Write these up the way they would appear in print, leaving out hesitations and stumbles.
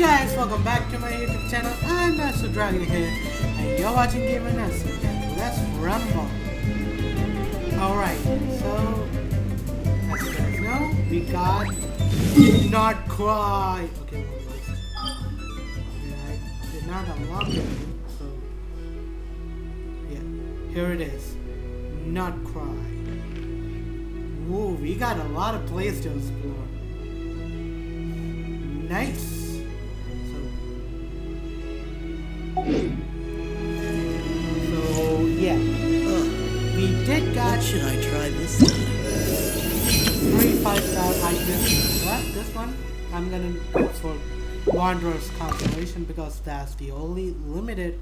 Guys, welcome back to my YouTube channel. I'm Master Dragon here, and you're watching Game and Answer. Let's rumble. Alright, so as you guys know, we got Not Cry. Okay, I did not unlock it, so yeah, here it is. Not Cry. Whoa, we got a lot of places to explore. Nice. So yeah, we did got. What should I try this time? 3 5-star items. What? This one? I'm gonna go for Wanderer's Constellation because that's the only limited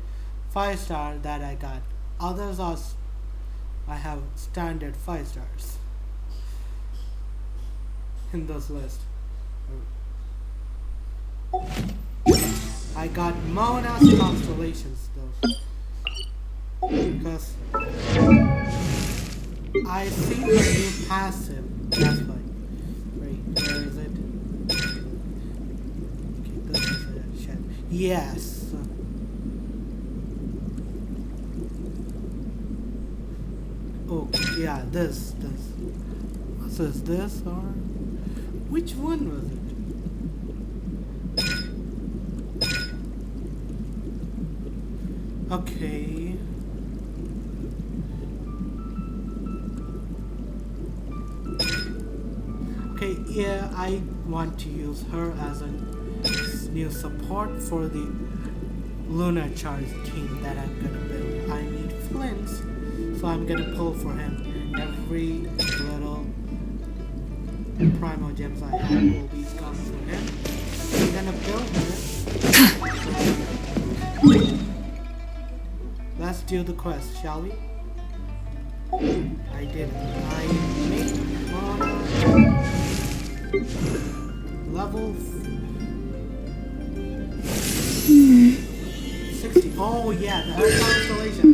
5-star that I got. Others are I have standard 5 stars in this list. I got Mona's Constellations though, because I see the new passive. That's why. Wait, where is it? Okay, this is it. Shit. Yes. Oh, yeah, this. What is this or which one was it? Okay. Okay, yeah, I want to use her as a new support for the Lunar Charge team that I'm gonna build. I need flints, so I'm gonna pull for him. Every little Primal Gems I have will be gone for him. I'm gonna build her. Let's do the quest, shall we? I did it. I made level 60. Oh yeah, the Earth Constellation.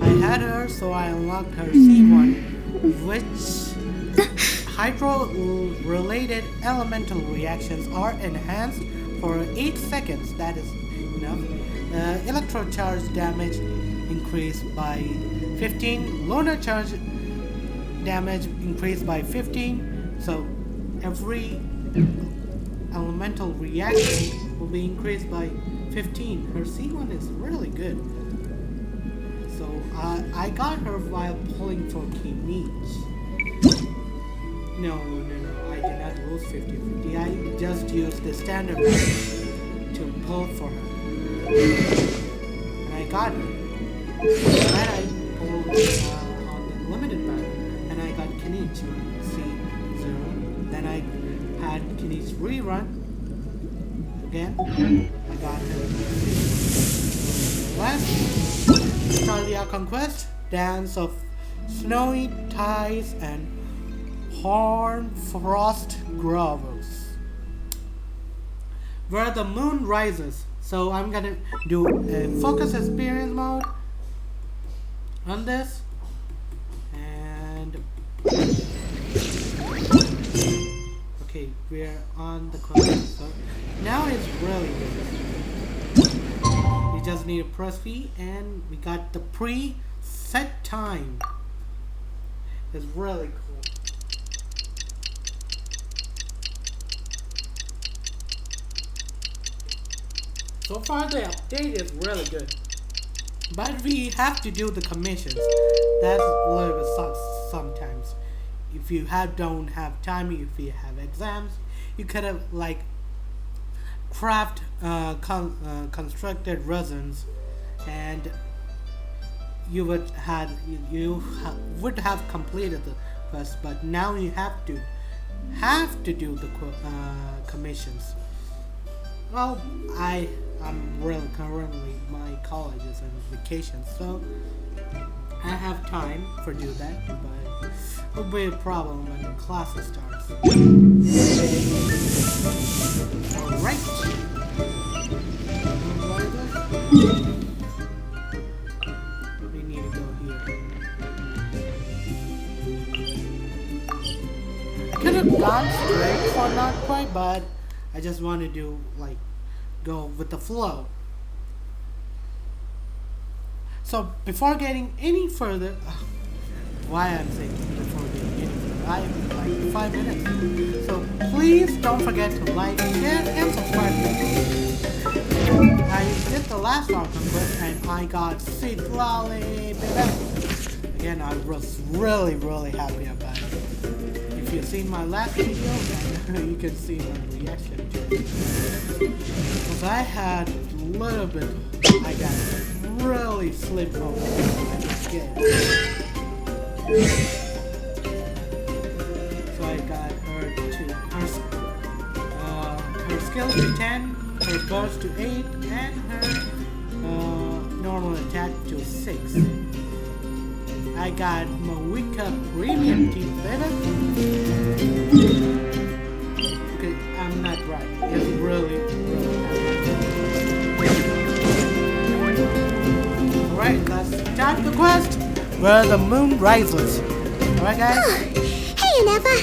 I had her, so I unlocked her C1, which hydro-related elemental reactions are enhanced for 8 seconds. That is enough. Electro charge damage increased by 15, lunar charge damage increased by 15, so every elemental reaction will be increased by 15. Her C1 is really good. So I got her while pulling for Kinich. No, I did not lose 50-50. I just used the standard to pull for her. And I got her. Then I pulled on the limited battle, and I got Kinich C0. Then I had Kinich rerun. Again, I got her. Let's start the conquest. Dance of Snowy Ties and Hoarfrost Groves, where the moon rises. So I'm gonna do a focus experience mode on this, and okay, we're on the quest. So now it's really good. You just need to press V, and we got the pre-set time. It's really cool. So far the update is really good. But we have to do the commissions. That's a little bit sucks sometimes. If you don't have time, if you have exams, you could have like craft constructed resins, and you would have completed the quest. But now you have to do the commissions. Well, I'm really currently my college is on vacation, so I have time for do that, but it'll be a problem when the classes starts. Alright. We need to go here. I could have gone straight for not quite, but I just want to do like go with the flow. So before getting any further, why I'm saying before getting any further, I am like 5 minutes. So please don't forget to like, share, and subscribe to me. I did the last Arkham quest and I got Seed Lolly. Again, I was really happy about it. If you've seen my last video, then you can see my reaction to it. Because I had a little bit, I got really slim over my skin. So I got her to her skill to 10, her burst to 8, and her normal attack to 6. I got Mawika Premium Teeth Better. Okay, I'm not right. It's really Alright, let's start the quest where the moon rises. Alright, guys? Hey, Anefa.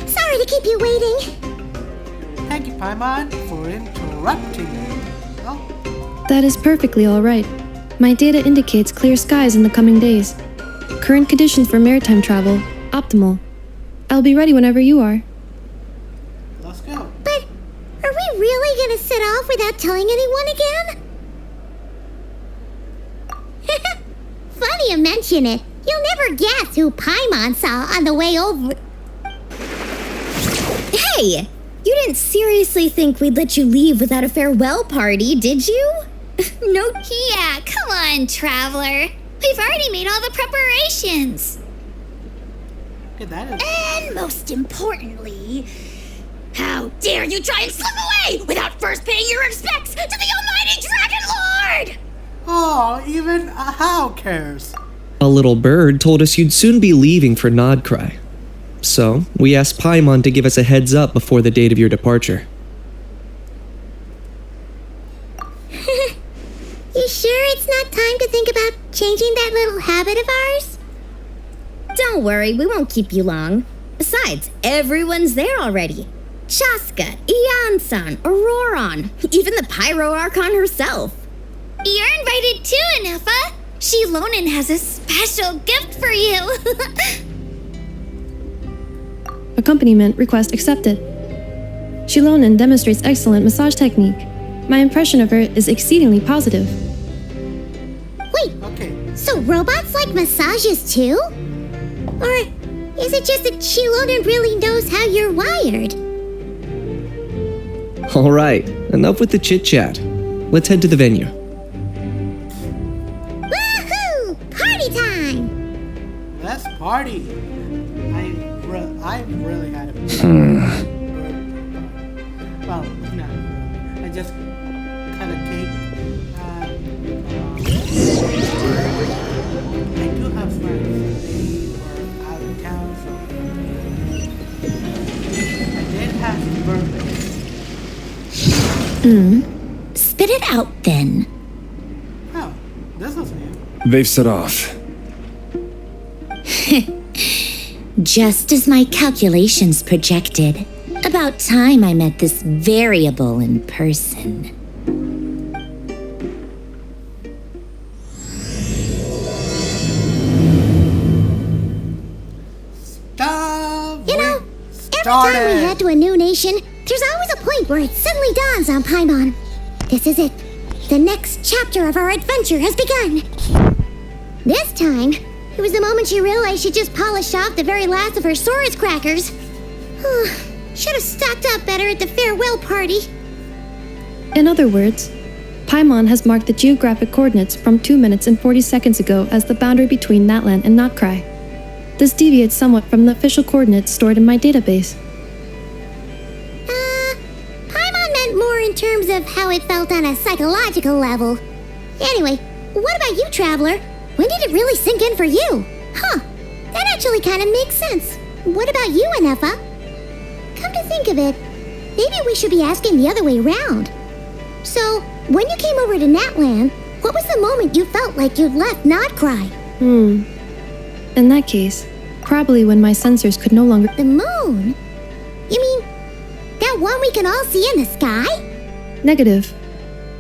Sorry to keep you waiting. Thank you, Paimon, for interrupting me. Oh. That is perfectly alright. My data indicates clear skies in the coming days. Current conditions for maritime travel, optimal. I'll be ready whenever you are. Let's go. But are we really gonna set off without telling anyone again? Funny you mention it. You'll never guess who Paimon saw on the way over. Hey! You didn't seriously think we'd let you leave without a farewell party, did you? No. Yeah, come on, Traveler. We've already made all the preparations. Okay, that is... And most importantly, how dare you try and slip away without first paying your respects to the almighty Dragon Lord! Oh, even a How cares? A little bird told us you'd soon be leaving for Krai. So, we asked Paimon to give us a heads up before the date of your departure. You sure it's not time to think about changing that little habit of ours? Don't worry, we won't keep you long. Besides, everyone's there already. Chaska, Ian-san, Auroron, even the Pyro Archon herself. You're invited too, Anefa. Shilonen has a special gift for you. Accompaniment request accepted. Shilonen demonstrates excellent massage technique. My impression of her is exceedingly positive. Wait, Okay. so robots like massages too? Or is it just that Shilonen really knows how you're wired? Alright, enough with the chit-chat. Let's head to the venue. Woohoo! Party time! Let's party. I really had a well, no. I just cut a cake. I do have friends. They were out of town, so I did have birthday. Spit it out then. Oh, this was new. They've set off. Just as my calculations projected. About time I met this variable in person. You know, every time we head to a new nation, there's always a point where it suddenly dawns on Paimon. This is it. The next chapter of our adventure has begun. This time, it was the moment she realized she just polished off the very last of her Saurus crackers. Should have stocked up better at the farewell party. In other words, Paimon has marked the geographic coordinates from 2 minutes and 40 seconds ago as the boundary between Natlan and Krai. This deviates somewhat from the official coordinates stored in my database. Paimon meant more in terms of how it felt on a psychological level. Anyway, what about you, Traveler? When did it really sink in for you? Huh, that actually kind of makes sense. What about you, Anefa? Come to think of it, maybe we should be asking the other way around. So, when you came over to Natlan, what was the moment you felt like you'd left Krai? In that case, probably when my sensors could no longer... The moon? You mean that one we can all see in the sky? Negative.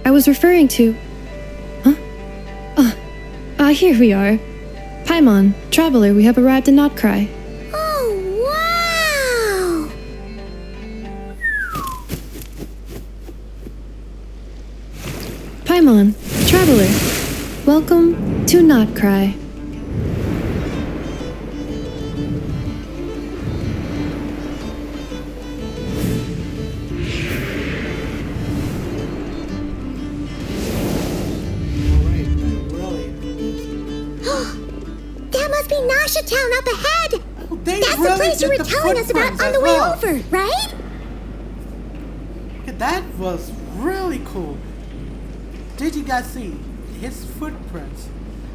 I was referring to... Huh? Here we are. Paimon, Traveler, we have arrived in Krai. Oh, wow! Paimon, Traveler, welcome to Krai. That must be Nasha Town up ahead! They That's the really place you did were the telling us about footprints on as the way well. over, right? Okay, that was really cool. Did you guys see his footprints?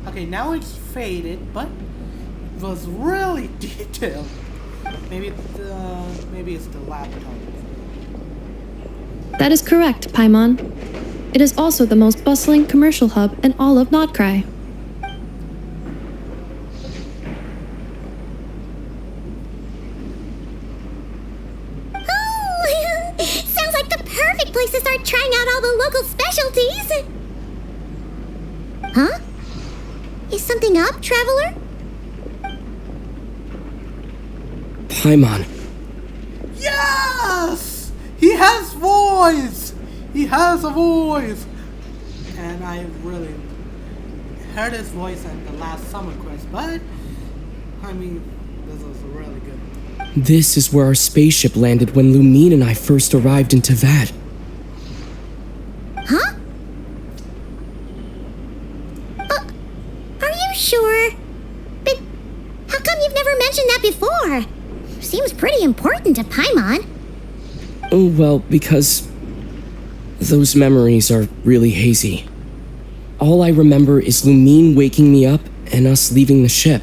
Okay, now it's faded, but it was really detailed. Maybe it's the laptop. That is correct, Paimon. It is also the most bustling commercial hub in all of Krai. Oh, sounds like the perfect place to start trying out all the local specialties. Huh? Is something up, Traveler? Paimon. Yes! He has voice! He has a voice! And I really heard his voice in the last Summer Quest, but I mean, this was really good. This is where our spaceship landed when Lumine and I first arrived in Tavad. Huh? Are you sure? But how come you've never mentioned that before? Seems pretty important to Paimon. Oh, well, because those memories are really hazy. All I remember is Lumine waking me up and us leaving the ship.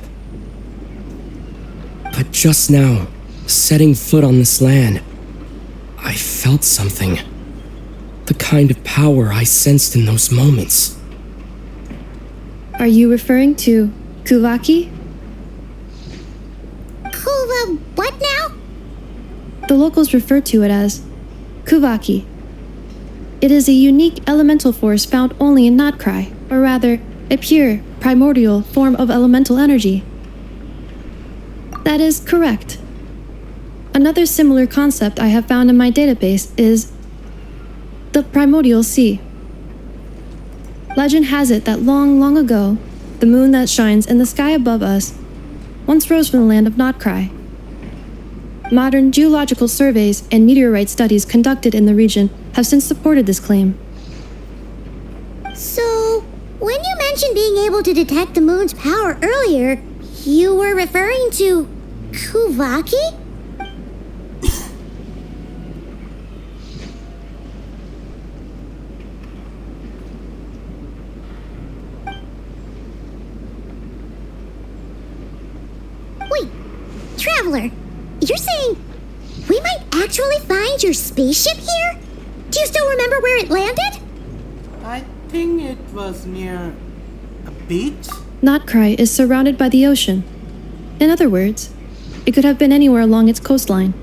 But just now, setting foot on this land, I felt something. The kind of power I sensed in those moments. Are you referring to Kuvaki? Kuva, what now? The locals refer to it as Kuvaki. It is a unique elemental force found only in Krai, or rather, a pure, primordial form of elemental energy. That is correct. Another similar concept I have found in my database is the primordial sea. Legend has it that long, long ago, the moon that shines in the sky above us once rose from the land of Krai. Modern geological surveys and meteorite studies conducted in the region have since supported this claim. So, when you mentioned being able to detect the moon's power earlier, you were referring to Kuvaki? Wait, Traveler, you're saying we might actually find your spaceship here? Do you still remember where it landed? I think it was near a beach. Krai is surrounded by the ocean. In other words, it could have been anywhere along its coastline.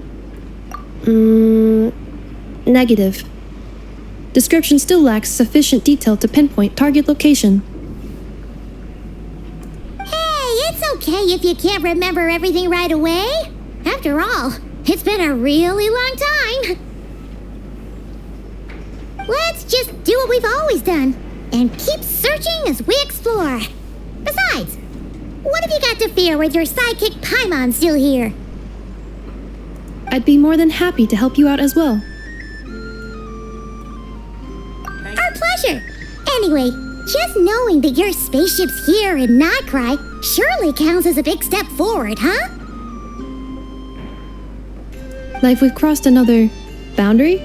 Negative. Description still lacks sufficient detail to pinpoint target location. Hey, it's okay if you can't remember everything right away. After all, it's been a really long time. Let's just do what we've always done and keep searching as we explore. Besides, what have you got to fear with your sidekick Paimon still here? I'd be more than happy to help you out as well. Our pleasure. Anyway, just knowing that your spaceship's here in Krai surely counts as a big step forward, huh? Like we've crossed another boundary?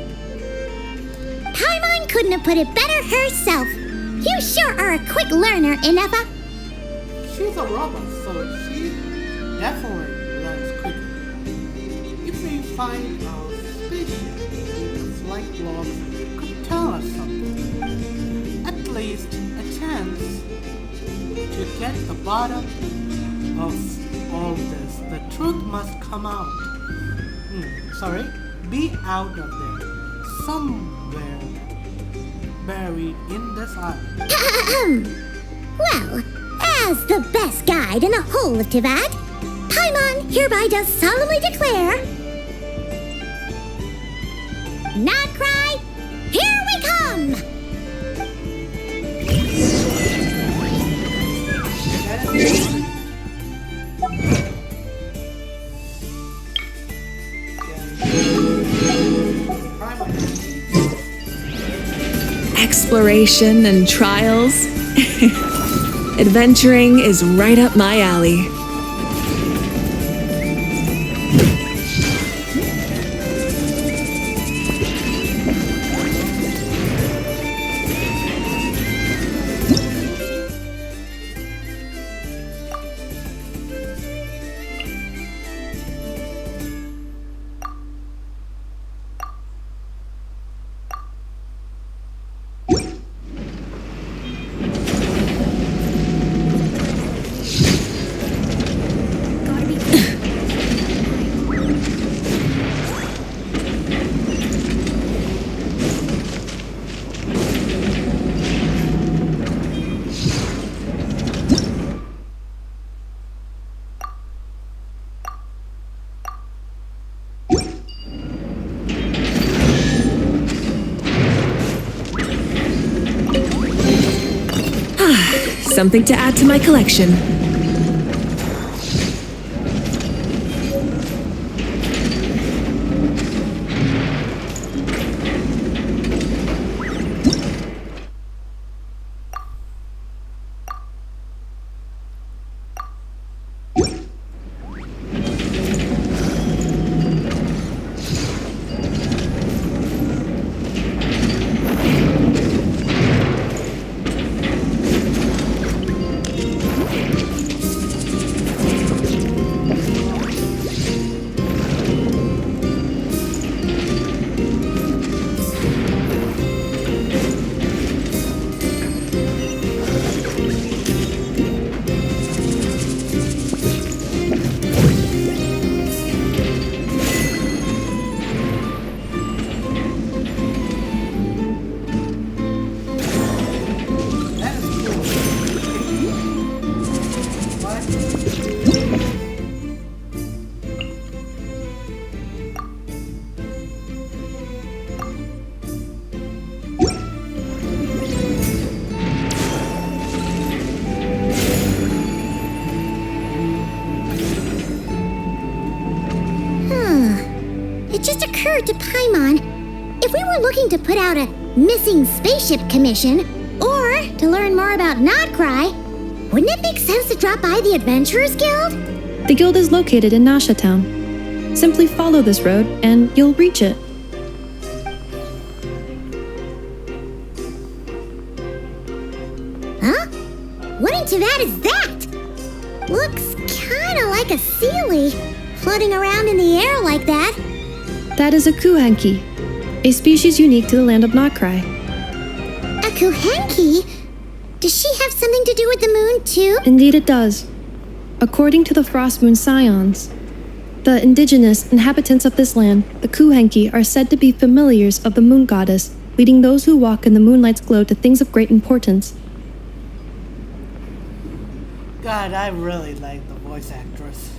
Paimon couldn't have put it better herself. You sure are a quick learner, Inefa. She's a robot, so she definitely learns quickly. If we find our spaceship, the flight logs could tell us something. At least a chance to get the bottom of all this. The truth must come out. Be out of there. Somewhere buried in this island. Well, as the best guide in the whole of Tivat, Paimon hereby does solemnly declare, Krai, here we come! Exploration and trials. Adventuring is right up my alley. Something to add to my collection. To Paimon, if we were looking to put out a missing spaceship commission, or to learn more about Krai, wouldn't it make sense to drop by the Adventurers Guild? The guild is located in Nasha Town. Simply follow this road and you'll reach it. Huh? What in Tivat is that? Looks kinda like a Sealy, floating around in the air like that. That is a kuhenki, a species unique to the land of Krai. A kuhenki? Does she have something to do with the moon, too? Indeed it does. According to the Frost Moon Scions, the indigenous inhabitants of this land, the kuhenki, are said to be familiars of the moon goddess, leading those who walk in the moonlight's glow to things of great importance. God, I really like the voice actress.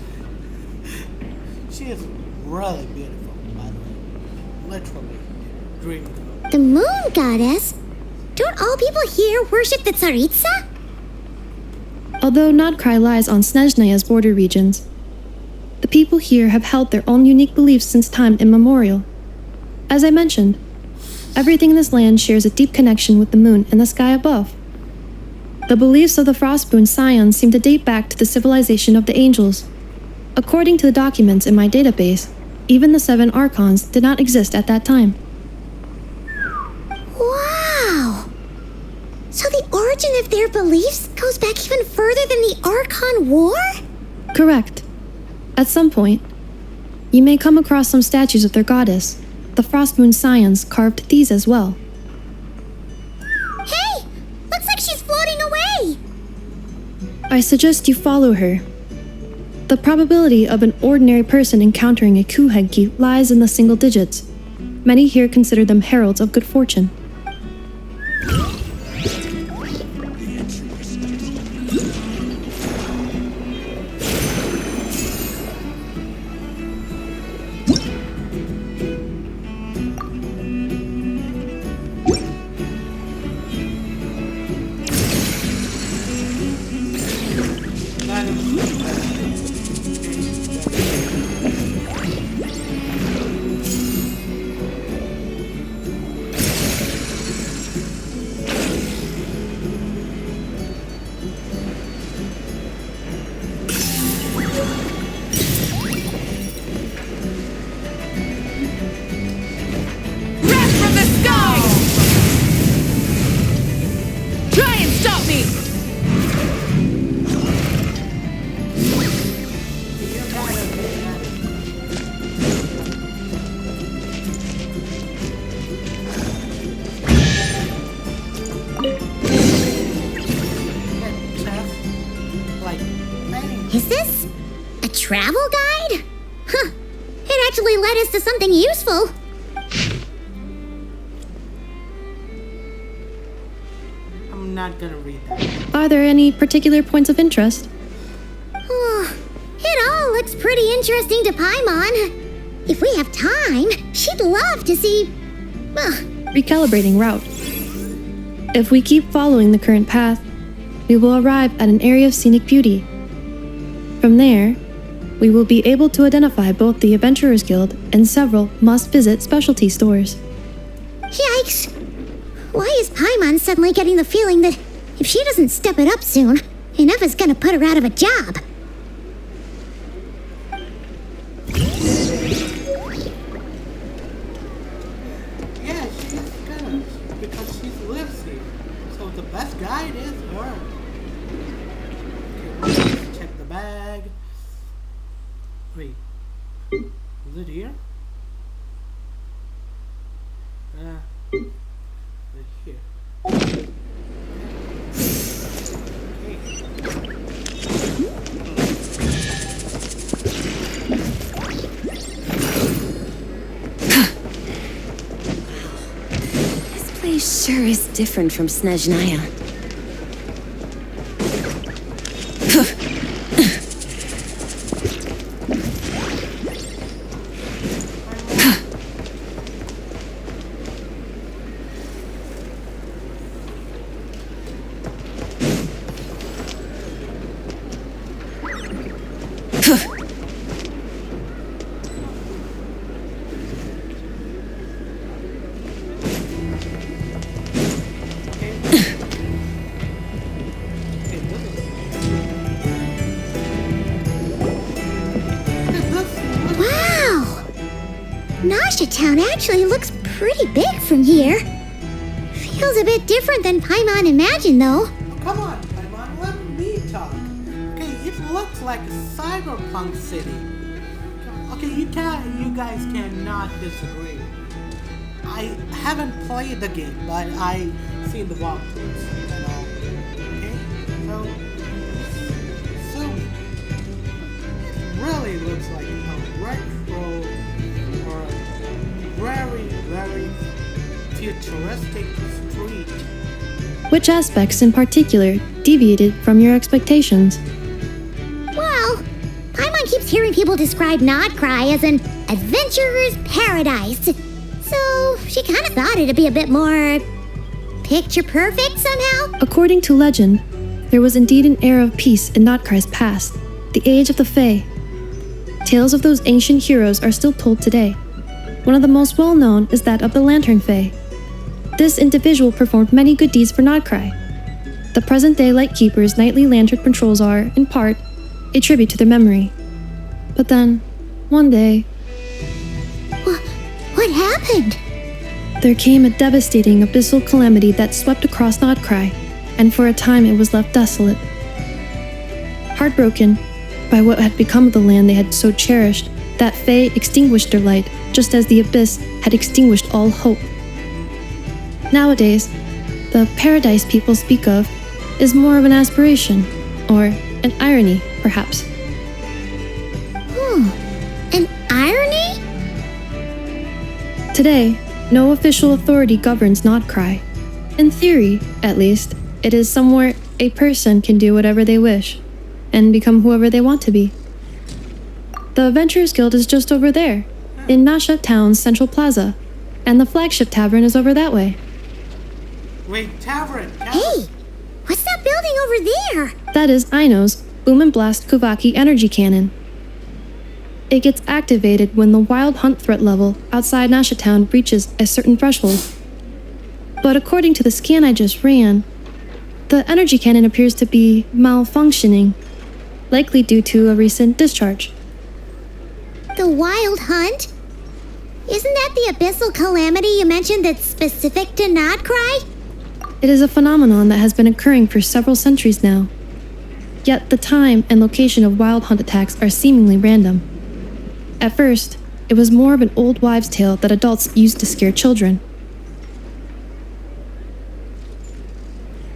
She is really beautiful. Literally, dream girl. The moon goddess? Don't all people here worship the Tsaritsa? Although Krai lies on Snezhneya's border regions, the people here have held their own unique beliefs since time immemorial. As I mentioned, everything in this land shares a deep connection with the moon and the sky above. The beliefs of the Frostmoon Scions seem to date back to the civilization of the angels. According to the documents in my database, even the 7 Archons did not exist at that time. Wow! So the origin of their beliefs goes back even further than the Archon War? Correct. At some point, you may come across some statues of their goddess. The Frostmoon Scions carved these as well. Hey! Looks like she's floating away! I suggest you follow her. The probability of an ordinary person encountering a kuhenki lies in the single digits. Many here consider them heralds of good fortune. travel guide? Huh. It actually led us to something useful. I'm not gonna read that. Are there any particular points of interest? Oh, it all looks pretty interesting to Paimon. If we have time, she'd love to see... Recalibrating route. If we keep following the current path, we will arrive at an area of scenic beauty. From there, we will be able to identify both the Adventurers Guild and several must-visit specialty stores. Yikes! Why is Paimon suddenly getting the feeling that if she doesn't step it up soon, Inufa's gonna put her out of a job? Yeah, she's gonna, because she lives here. So the best guide is her. Okay, let's check the bag. Wait, is it here? Right here. Okay. This place sure is different from Snezhnaya. Wow! Nasha Town actually looks pretty big from here. Feels a bit different than Paimon imagined, though. Oh, come on, Paimon, let me talk. Okay, it looks like a cyberpunk city. Okay, you guys cannot disagree. I haven't played the game, but I seen the walkthroughs and all. Okay, so it really looks like a retro or a very, very futuristic street. Which aspects in particular deviated from your expectations? Well, Paimon keeps hearing people describe Krai as an adventurer's paradise. So she kind of thought it'd be a bit more picture perfect somehow. According to legend, there was indeed an era of peace in Krai's past, the age of the Fae. Tales of those ancient heroes are still told today. One of the most well-known is that of the Lantern Fae. This individual performed many good deeds for Krai. The present-day Lightkeeper's nightly lantern patrols are, in part, a tribute to their memory. But then, one day, What happened? there came a devastating abyssal calamity that swept across Krai, and for a time it was left desolate. Heartbroken by what had become of the land they had so cherished, that Fae extinguished their light, just as the abyss had extinguished all hope. Nowadays, the paradise people speak of is more of an aspiration, or an irony, perhaps. An irony? Today, no official authority governs Krai. In theory, at least, it is somewhere a person can do whatever they wish, and become whoever they want to be. The Adventurers Guild is just over there, in Nasha Town's Central Plaza, and the flagship tavern is over that way. Wait, tavern. Hey, what's that building over there? That is Aino's Boom and Blast Kuvaki energy cannon. It gets activated when the wild hunt threat level outside Nasha Town reaches a certain threshold. But according to the scan I just ran, the energy cannon appears to be malfunctioning, likely due to a recent discharge. The Wild Hunt? Isn't that the abyssal calamity you mentioned that's specific to Krai? It is a phenomenon that has been occurring for several centuries now. Yet the time and location of wild hunt attacks are seemingly random. At first, it was more of an old wives' tale that adults used to scare children.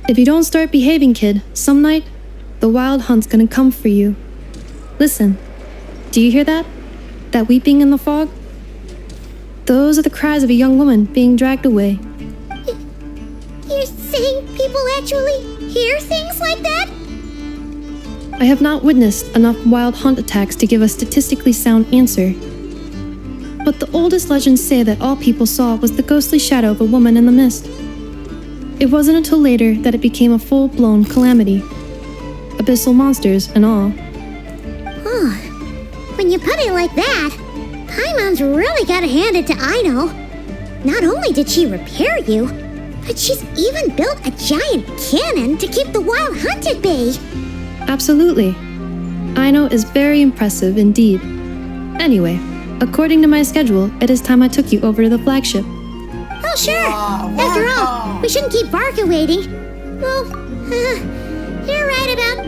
If you don't start behaving, kid, some night, the wild hunt's gonna come for you. Listen, Do you hear that? That weeping in the fog? Those are the cries of a young woman being dragged away. You're saying people actually hear things like that? I have not witnessed enough wild hunt attacks to give a statistically sound answer. But the oldest legends say that all people saw was the ghostly shadow of a woman in the mist. It wasn't until later that it became a full-blown calamity. Abyssal monsters and all. Oh, when you put it like that, Paimon's really gotta hand it to Aino. Not only did she repair you, but she's even built a giant cannon to keep the wild hunt at bay. Absolutely. Aino is very impressive indeed. Anyway, according to my schedule, it is time I took you over to the flagship. Oh, sure. After all, we shouldn't keep Varka waiting. Well, you're right about...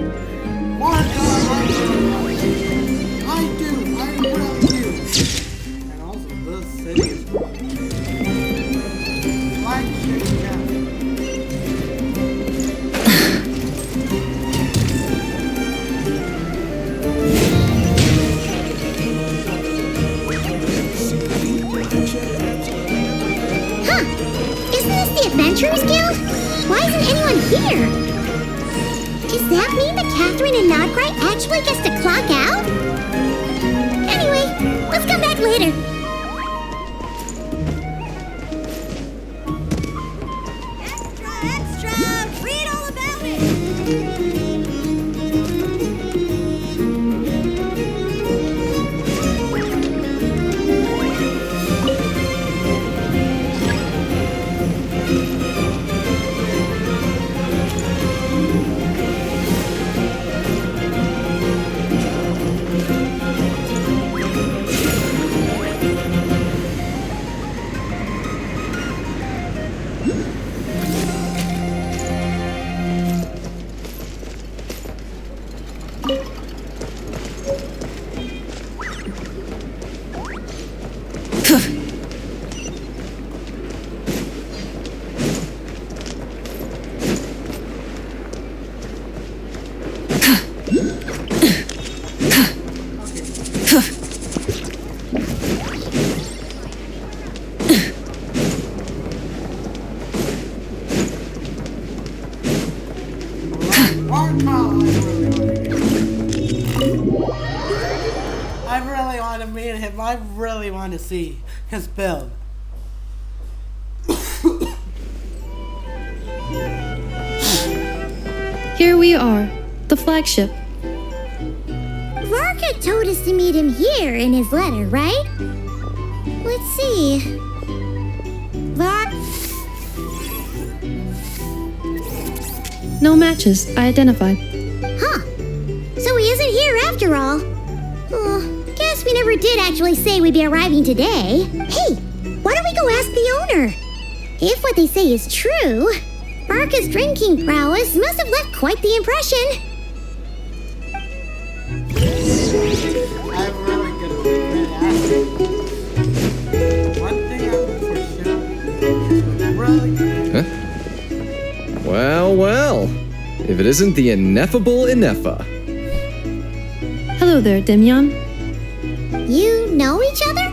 I will do. And also, this city is flagship camp. Huh. Isn't this the Adventurers Guild? Why isn't anyone here? Does that mean that Catherine and Nodkrai actually gets to clock out? Anyway, let's come back later. Extra! Read all about it! I really want to meet him. I really want to see his build. Here we are, the flagship. Varka told us to meet him here in his letter, right? Let's see. No matches, I identified. Huh. So he isn't here after all. Oh, guess we never did actually say we'd be arriving today. Hey, why don't we go ask the owner? If what they say is true, Varka's drinking prowess must have left quite the impression. I'm really good at asking. One thing I know for sure is really good. Well. If it isn't the ineffable Inefa. Hello there, Demyon. You know each other?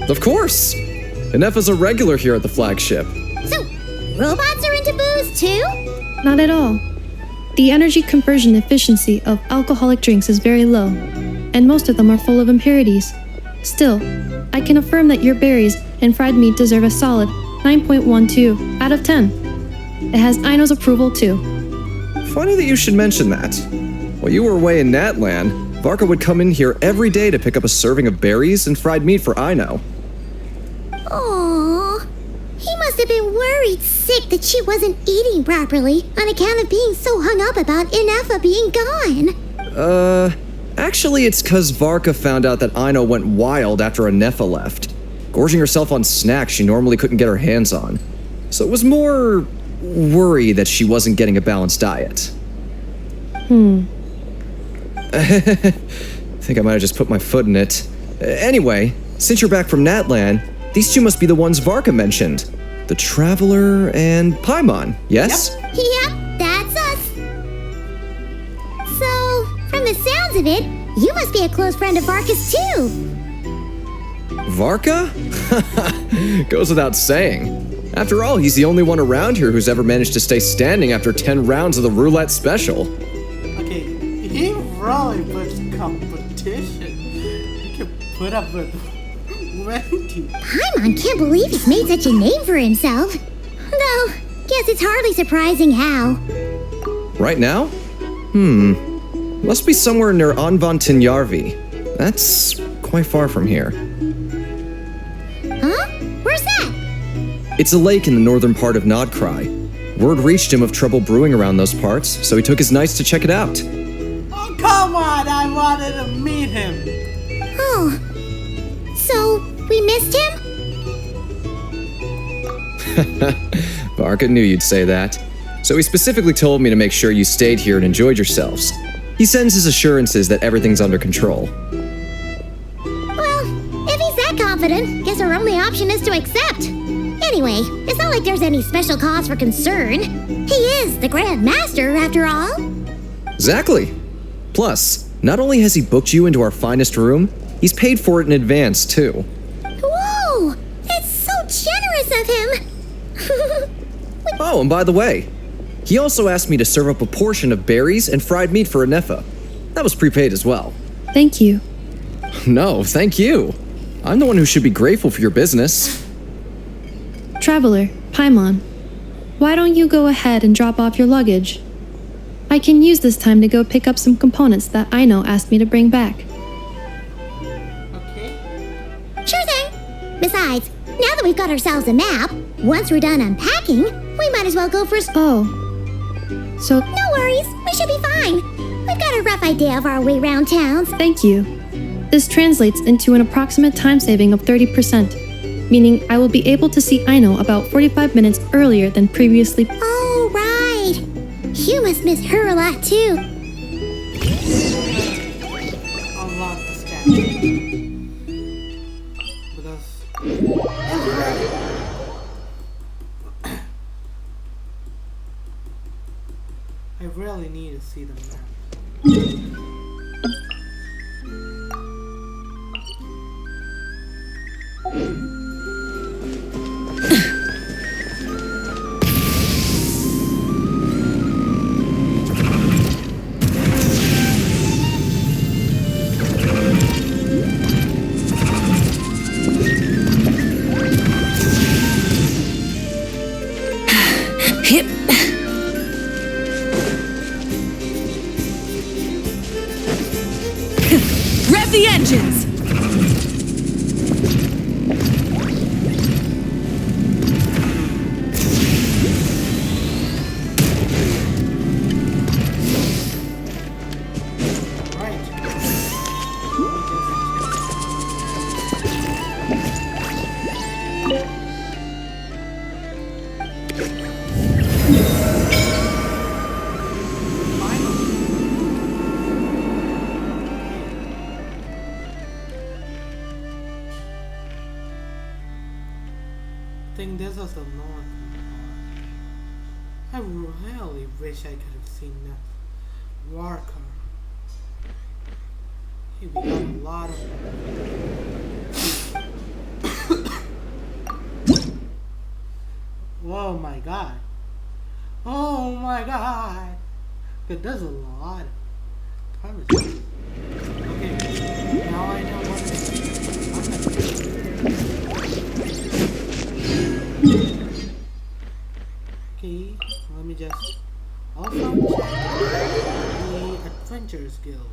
Of course! Inefa's a regular here at the flagship. So, robots are into booze too? Not at all. The energy conversion efficiency of alcoholic drinks is very low, and most of them are full of impurities. Still, I can affirm that your berries and fried meat deserve a solid 9.12 out of 10. It has Aino's approval too. Funny that you should mention that. While you were away in Natlan, Varka would come in here every day to pick up a serving of berries and fried meat for Aino. Aww. He must have been worried sick that she wasn't eating properly on account of being so hung up about Inefa being gone. Actually it's 'cause Varka found out that Aino went wild after Inefa left, gorging herself on snacks she normally couldn't get her hands on. So it was more worry that she wasn't getting a balanced diet. I think I might have just put my foot in it. Anyway, since you're back from Natlan, these two must be the ones Varka mentioned. The Traveler and Paimon, yes? Yep, that's us. So, from the sounds of it, You must be a close friend of Varka's too. Varka? Goes without saying. After all, he's the only one around here who's ever managed to stay standing after 10 rounds of the roulette special. Okay, he really puts competition. He can put up with Wendy. Paimon can't believe he's made such a name for himself. Though, guess it's hardly surprising how. Right now? Must be somewhere near Anvantinjarvi. That's quite far from here. Huh? Where's that? It's a lake in the northern part of Krai. Word reached him of trouble brewing around those parts, so he took his knights to check it out. Oh, come on! I wanted to meet him. Oh. So, we missed him? Varka knew you'd say that. So he specifically told me to make sure you stayed here and enjoyed yourselves. He sends his assurances that everything's under control. Well, if he's that confident, guess our only option is to accept. Anyway, it's not like there's any special cause for concern. He is the Grand Master, after all. Exactly. Plus, not only has he booked you into our finest room, he's paid for it in advance, too. Whoa! That's so generous of him! Oh, and by the way, he also asked me to serve up a portion of berries and fried meat for Anefa. That was prepaid as well. Thank you. No, thank you. I'm the one who should be grateful for your business. Traveler, Paimon, why don't you go ahead and drop off your luggage? I can use this time to go pick up some components that Aino asked me to bring back. Okay. Sure thing. Besides, now that we've got ourselves a map, once we're done unpacking, we might as well go for Oh. So, No worries, we should be fine. We've got a rough idea of our way around towns. thank you. This translates into an approximate time saving of 30%, meaning I will be able to see Aino about 45 minutes earlier than previously. Oh, right. You must miss her a lot too. Unlock the statue. Because I really need to see the map. Hip. Rev the engines! I think this is the north part. I really wish I could have seen that Warker. He got a lot of. Oh my god. Oh my god. It does a lot. Probably. Okay. Now I know what it is. Okay, let me just also check the Adventurers Guild.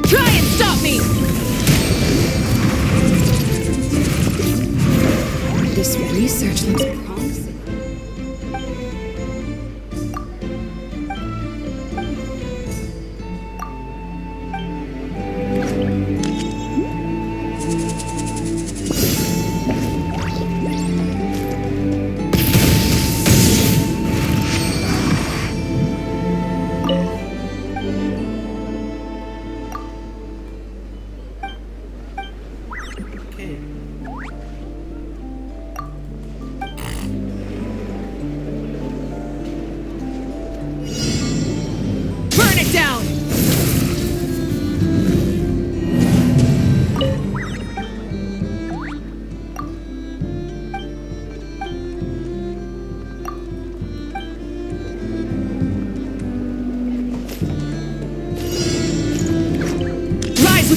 Try and stop me! This research looks promising.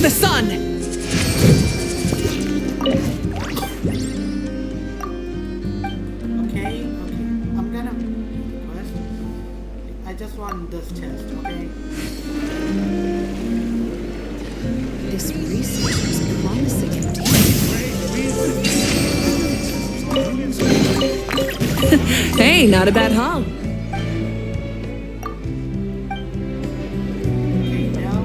the sun! Okay, I'm gonna request. I just want this chest, okay? This research is promising indeed. Hey, not a bad haul. Okay, now.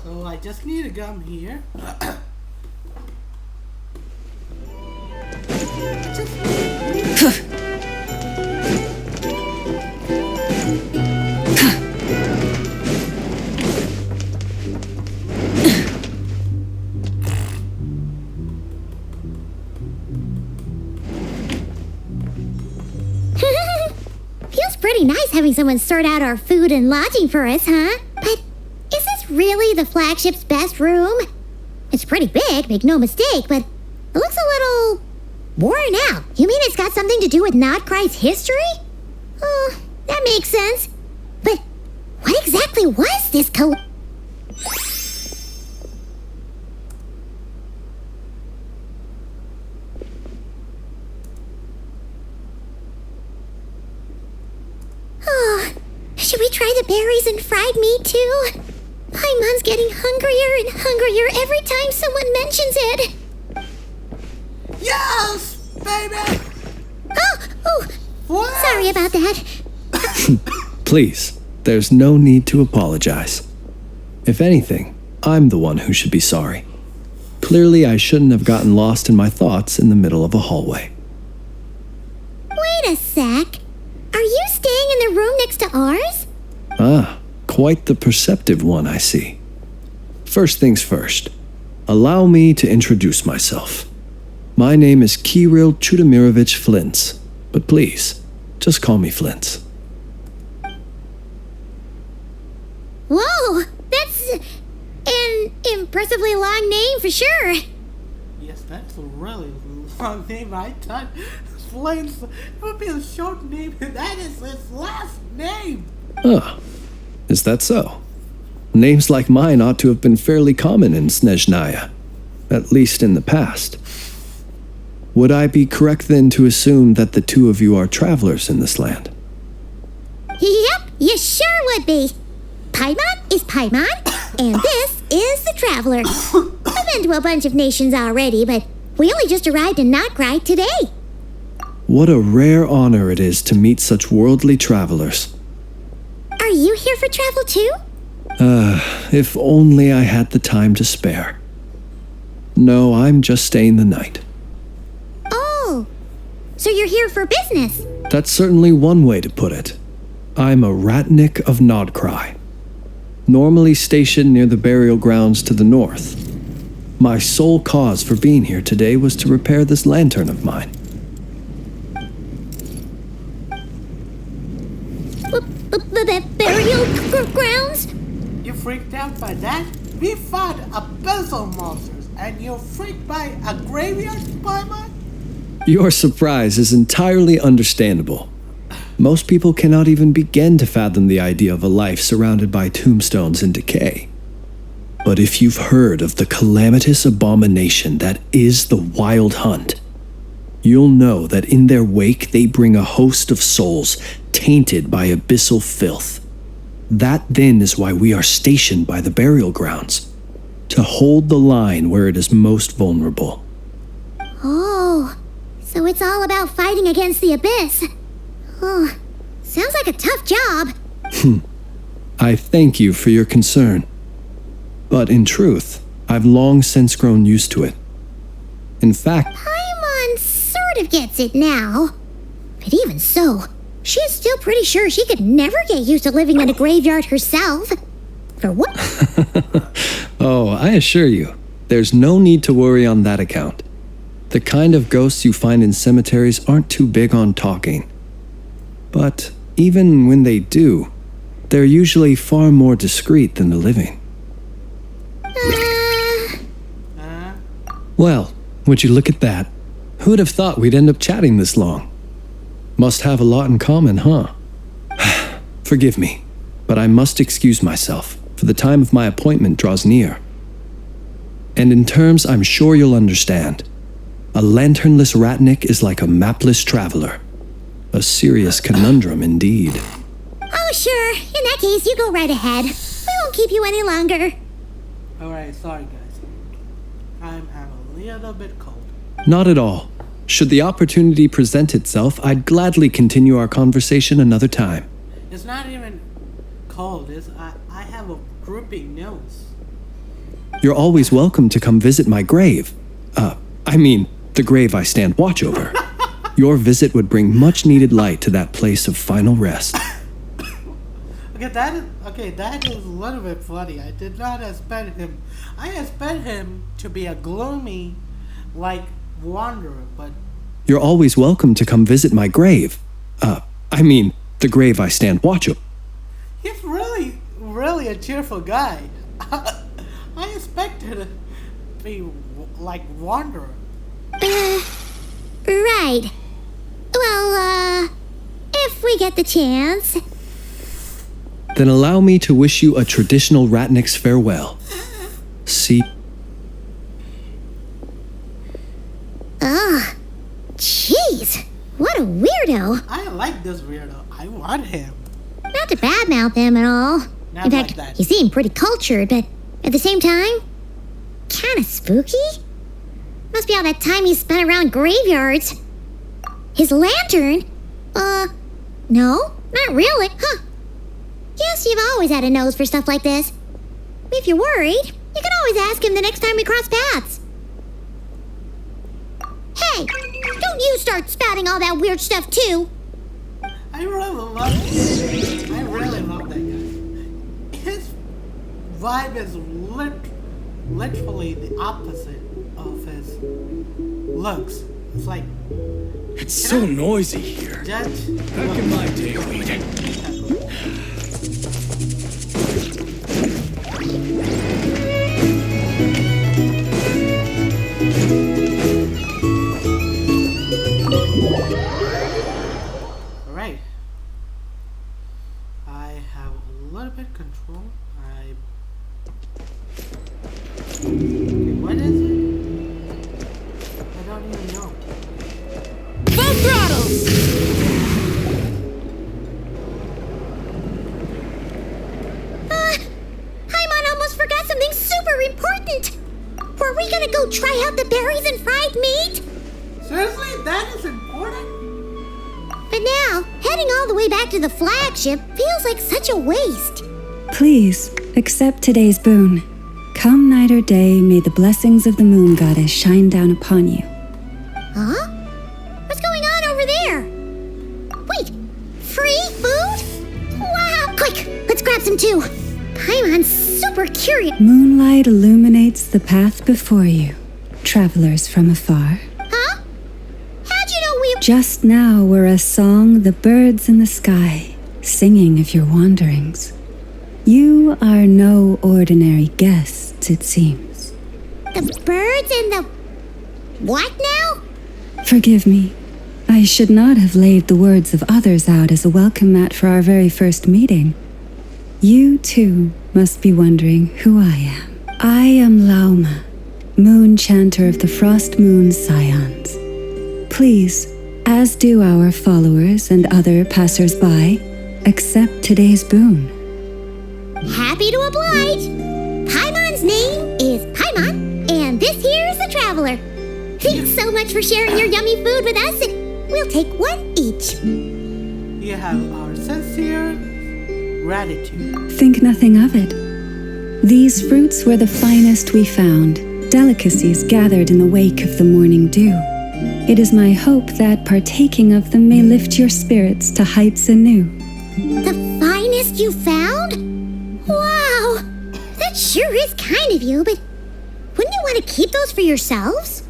So I just need a gum here. Feels pretty nice having someone sort out our food and lodging for us, huh? But is this really the flagship's best room? It's pretty big, make no mistake, but it looks a little worn out. You mean it's got something to do with Krai's history? Oh, that makes sense. But what exactly was this Oh, should we try the berries and fried meat too? Paimon's getting hungrier and hungrier every time someone mentions it. Yes, baby. Oh, What? sorry about that. Please, there's no need to apologize. If anything, I'm the one who should be sorry. Clearly, I shouldn't have gotten lost in my thoughts in the middle of a hallway. Wait a sec. Are you staying in the room next to ours? Ah, quite the perceptive one, I see. First things first, allow me to introduce myself. My name is Kirill Chudamirovich Flintz, but please, just call me Flintz. Whoa, that's an impressively long name for sure. Yes, that's a really long name. I thought Flint's would be a short name, and that is his last name. Ah, is that so? Names like mine ought to have been fairly common in Snezhnaya, at least in the past. Would I be correct then to assume that the two of you are travelers in this land? Yep, you sure would be. Paimon is Paimon, and this is the Traveler. I've been to a bunch of nations already, but we only just arrived in Krai today. What a rare honor it is to meet such worldly travelers. Are you here for travel too? If only I had the time to spare. No, I'm just staying the night. Oh, so you're here for business? That's certainly one way to put it. I'm a Ratnik of Krai, normally stationed near the burial grounds to the north. My sole cause for being here today was to repair this lantern of mine. Burial grounds? You freaked out by that? We fought abyssal monsters, and you're freaked by a graveyard, Paimon? Your surprise is entirely understandable. Most people cannot even begin to fathom the idea of a life surrounded by tombstones and decay. But if you've heard of the calamitous abomination that is the Wild Hunt, you'll know that in their wake they bring a host of souls tainted by abyssal filth. That then is why we are stationed by the burial grounds, to hold the line where it is most vulnerable. Oh, so it's all about fighting against the abyss. Oh, sounds like a tough job. I thank you for your concern. But in truth, I've long since grown used to it. In fact, Paimon sort of gets it now. But even so, she is still pretty sure she could never get used to living in a graveyard herself. For what? oh, I assure you, there's no need to worry on that account. The kind of ghosts you find in cemeteries aren't too big on talking. But even when they do, they're usually far more discreet than the living. Well, would you look at that? Who'd have thought we'd end up chatting this long? Must have a lot in common, huh? Forgive me, but I must excuse myself, for the time of my appointment draws near. And in terms I'm sure you'll understand, a lanternless ratnik is like a mapless traveler. A serious conundrum indeed. Oh, sure. In that case, you go right ahead. We won't keep you any longer. Alright, sorry guys. I'm a little bit cold. Not at all. Should the opportunity present itself, I'd gladly continue our conversation another time. It's not even cold. I have a droopy nose. You're always welcome to come visit my grave. The grave I stand watch over. Your visit would bring much needed light to that place of final rest. That is a little bit funny. I did not expect him. I expect him to be a gloomy, wanderer, but... You're always welcome to come visit my grave. The grave I stand watch over. He's really a cheerful guy. I expected to be wanderer. Right. Well, if we get the chance. Then allow me to wish you a traditional ratnik's farewell. See. Ugh. Jeez. What a weirdo. I like this weirdo. I want him. Not to badmouth him at all. Not In like fact, that. he seemed pretty cultured, but at the same time, kinda spooky. Must be all that time he spent around graveyards. His lantern? No, not really. Huh. Guess you've always had a nose for stuff like this. If you're worried, you can always ask him the next time we cross paths. Hey, don't you start spouting all that weird stuff too. I really love that guy. His vibe is literally the opposite of his looks. It's like... It's so noisy here. Judge... Back in my day, we'd... Alright. I have a little bit control. Okay, what is it? I don't even know. Full throttles! Paimon almost forgot something super important. Were we gonna go try out the berries and fried meat? Seriously? That is important? But now, heading all the way back to the flagship feels like such a waste. Please, accept today's boon. Come night or day, may the blessings of the moon goddess shine down upon you. Huh? What's going on over there? Wait, free food? Wow! Quick, let's grab some too. Paimon's super curious. Moonlight illuminates the path before you, travelers from afar. Huh? How'd you know we... Just now were a song the birds in the sky, singing of your wanderings. You are no ordinary guests, it seems. The birds and the... What now? Forgive me. I should not have laid the words of others out as a welcome mat for our very first meeting. You, too, must be wondering who I am. I am Lauma, moon chanter of the Frost Moon's scions. Please, as do our followers and other passers-by, accept today's boon. Happy to oblige. Paimon's name is Paimon, and this here's the traveler. Thanks so much for sharing your yummy food with us. We'll take one each. You have our sincere gratitude. Think nothing of it. These fruits were the finest we found, delicacies gathered in the wake of the morning dew. It is my hope that partaking of them may lift your spirits to heights anew. The finest you found? Wow! That sure is kind of you, but wouldn't you want to keep those for yourselves?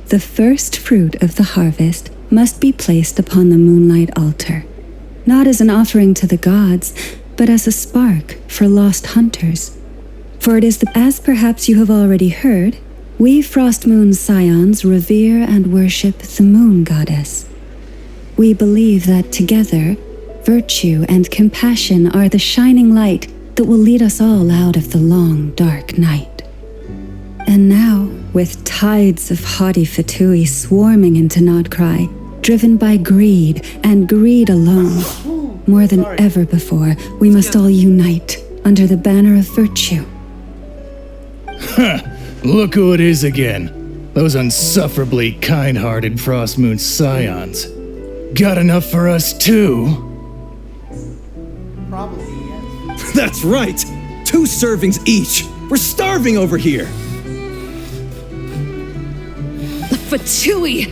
The first fruit of the harvest must be placed upon the moonlight altar, not as an offering to the gods, but as a spark for lost hunters. For it is as perhaps you have already heard, We Frost Moon Scions revere and worship the Moon Goddess. We believe that together, virtue and compassion are the shining light that will lead us all out of the long, dark night. And now, with tides of haughty Fatui swarming into Krai, driven by greed and greed alone, more than ever before, we must all unite under the banner of virtue. Look who it is again. Those unsufferably kind-hearted Frost Moon Scions. Got enough for us too? Probably, yes. That's right! 2 servings each! We're starving over here! The Fatui!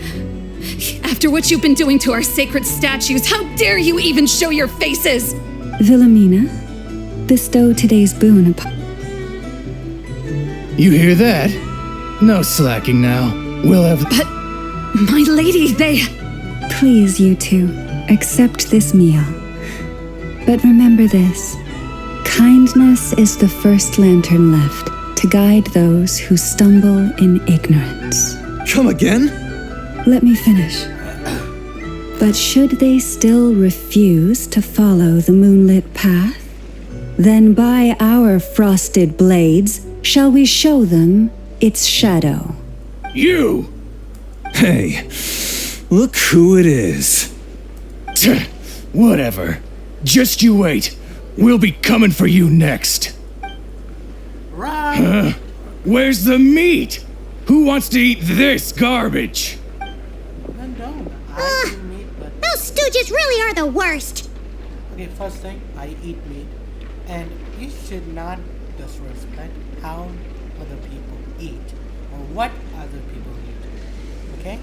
After what you've been doing to our sacred statues, how dare you even show your faces? Wilhelmina, bestow today's boon upon... You hear that? No slacking now. We'll have... But, my lady, they... Please, you two, accept this meal. But remember this. Kindness is the first lantern left to guide those who stumble in ignorance. Come again? Let me finish. But should they still refuse to follow the moonlit path, then by our frosted blades shall we show them its shadow. You! Hey, look who it is. Whatever. Just you wait. We'll be coming for you next. Right. Where's the meat? Who wants to eat this garbage? Then don't. I eat meat, but... Those stooges really are the worst. Okay, first thing, I eat meat. And you should not disrespect how other people eat. Or what other people eat. Okay?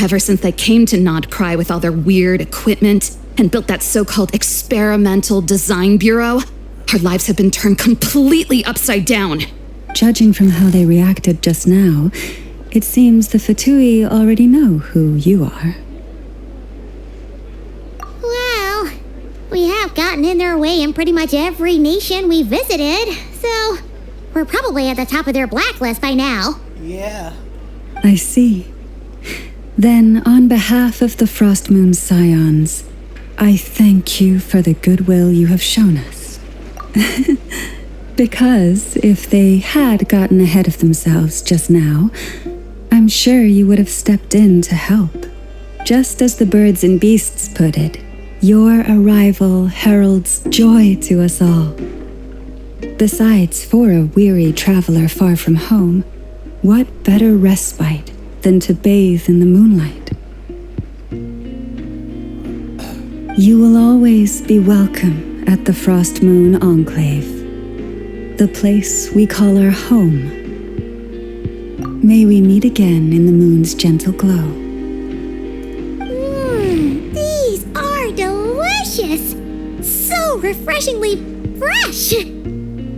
Ever since they came to Krai with all their weird equipment and built that so-called experimental design bureau, our lives have been turned completely upside down. Judging from how they reacted just now, it seems the Fatui already know who you are. Well, we have gotten in their way in pretty much every nation we visited, so we're probably at the top of their blacklist by now. Yeah. I see. Then, on behalf of the Frost Moon Scions, I thank you for the goodwill you have shown us. Because if they had gotten ahead of themselves just now, I'm sure you would have stepped in to help. Just as the birds and beasts put it, your arrival heralds joy to us all. Besides, for a weary traveler far from home, what better respite than to bathe in the moonlight? You will always be welcome at the Frost Moon Enclave, the place we call our home. May we meet again in the moon's gentle glow. These are delicious! So refreshingly fresh!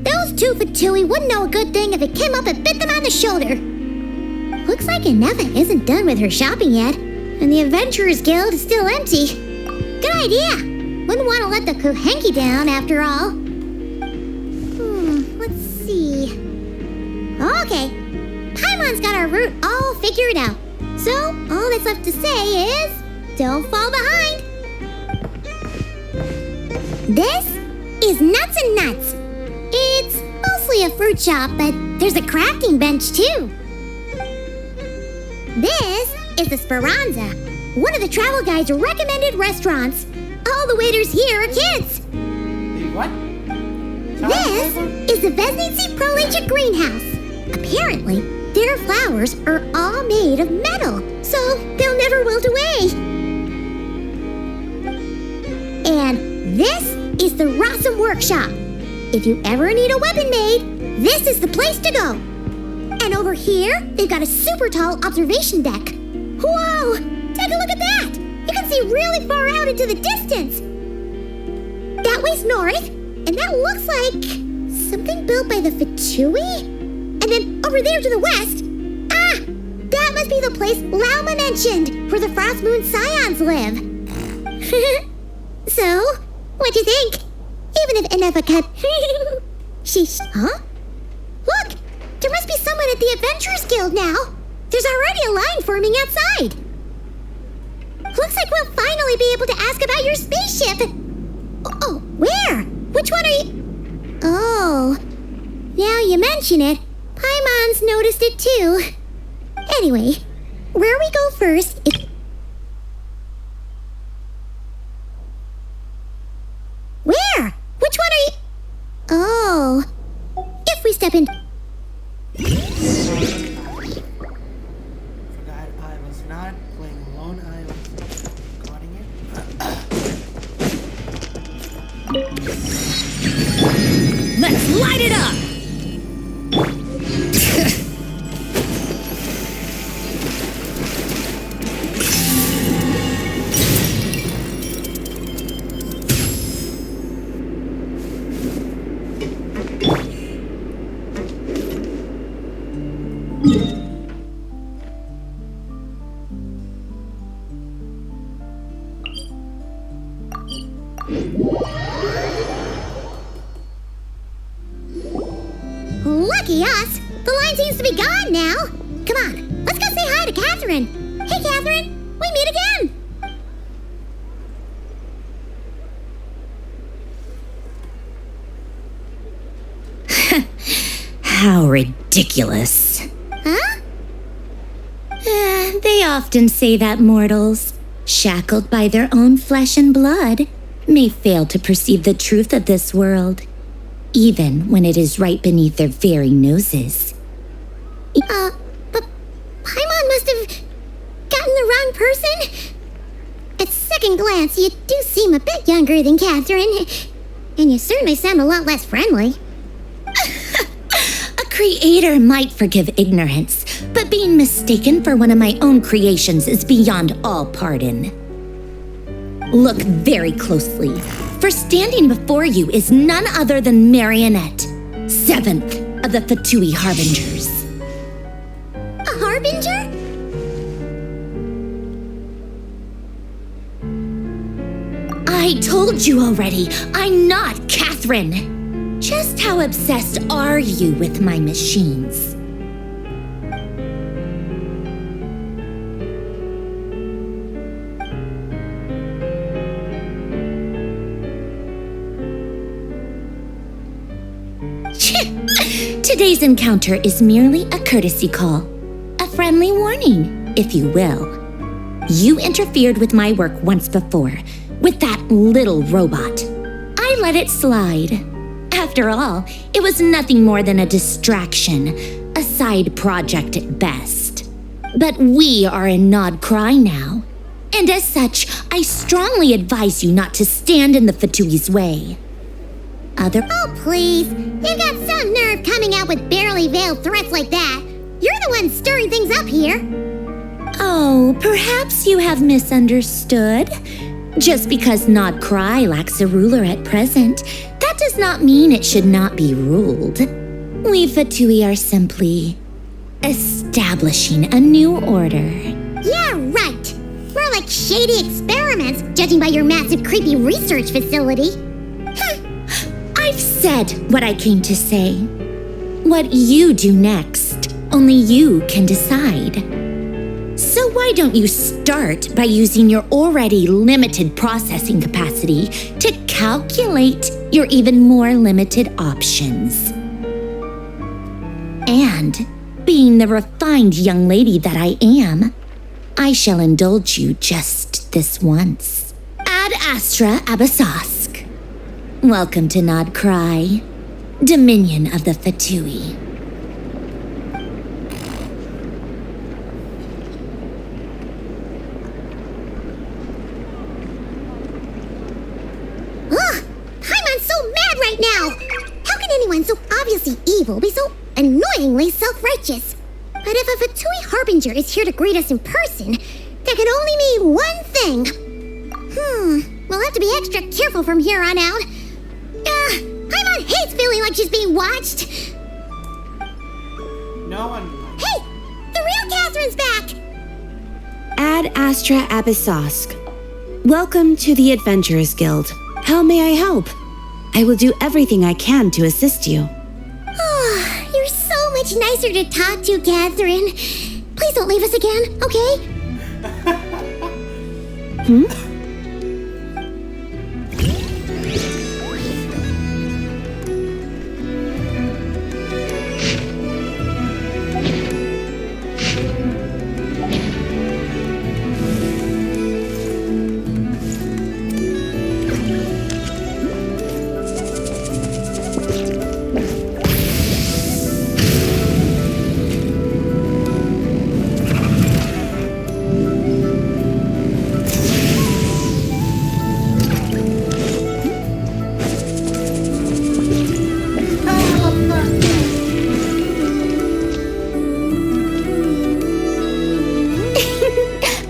Those 2 Fatui wouldn't know a good thing if it came up and bit them on the shoulder. Looks like Inefa isn't done with her shopping yet, and the Adventurers Guild is still empty. Good idea! Wouldn't want to let the Kuhenki down after all. Let's see. Okay, Paimon's got our route all figured out. So, all that's left to say is, don't fall behind. This is Nuts and Nuts. It's mostly a fruit shop, but there's a crafting bench too. This is the Speranza, one of the travel guide's recommended restaurants. All the waiters here are kids. The what? This is the Vesnici Prolicha greenhouse. Apparently, their flowers are all made of metal, so they'll never wilt away. And this is the Rossum Workshop. If you ever need a weapon made, this is the place to go. And over here, they've got a super tall observation deck. Whoa! Take a look at that! You can see really far out into the distance. That way's north, and that looks like something built by the Fatui? And then over there to the west, that must be the place Lauma mentioned, where the Frost Moon Scions live. So, what'd you think? Even if Inefa cut... Sheesh, huh? Look! There must be someone at the Adventurers Guild now. There's already a line forming outside. Looks like we'll finally be able to ask about your spaceship. Oh, where? Which one are you? Oh, now you mention it, Paimon's noticed it too. Anyway, where we go first is... Where? Which one are you? Oh, if we step in... Forgot I was not playing alone. I was recording it. Let's light it up! Lucky us! The line seems to be gone now. Come on, let's go say hi to Catherine. Hey, Catherine, we meet again. How ridiculous. Huh? They often say that mortals, shackled by their own flesh and blood, may fail to perceive the truth of this world, even when it is right beneath their very noses. But Paimon must have gotten the wrong person. At second glance, you do seem a bit younger than Catherine, and you certainly sound a lot less friendly. A creator might forgive ignorance, but being mistaken for one of my own creations is beyond all pardon. Look very closely, for standing before you is none other than Marionette, 7th of the Fatui Harbingers. A harbinger? I told you already, I'm not Catherine. Just how obsessed are you with my machines? Today's encounter is merely a courtesy call. A friendly warning, if you will. You interfered with my work once before, with that little robot. I let it slide. After all, it was nothing more than a distraction, a side project at best. But we are in Nod Krai now, and as such, I strongly advise you not to stand in the Fatui's way. Oh, please. You've got some nerve coming out with barely veiled threats like that. You're the one stirring things up here. Oh, perhaps you have misunderstood. Just because Nod Krai lacks a ruler at present, that does not mean it should not be ruled. We Fatui are simply establishing a new order. Yeah, right. We're like shady experiments, judging by your massive creepy research facility. I've said what I came to say. What you do next, only you can decide. So why don't you start by using your already limited processing capacity to calculate your even more limited options? And, being the refined young lady that I am, I shall indulge you just this once. Ad Astra Abysask. Welcome to Nod Krai, Dominion of the Fatui. Ugh! Paimon's so mad right now! How can anyone so obviously evil be so annoyingly self-righteous? But if a Fatui Harbinger is here to greet us in person, that can only mean one thing. We'll have to be extra careful from here on out. Paimon hates feeling like she's being watched. No one. Hey! The real Catherine's back! Ad Astra Abysask. Welcome to the Adventurers Guild. How may I help? I will do everything I can to assist you. You're so much much nicer to talk to, Catherine. Please don't leave us again, okay?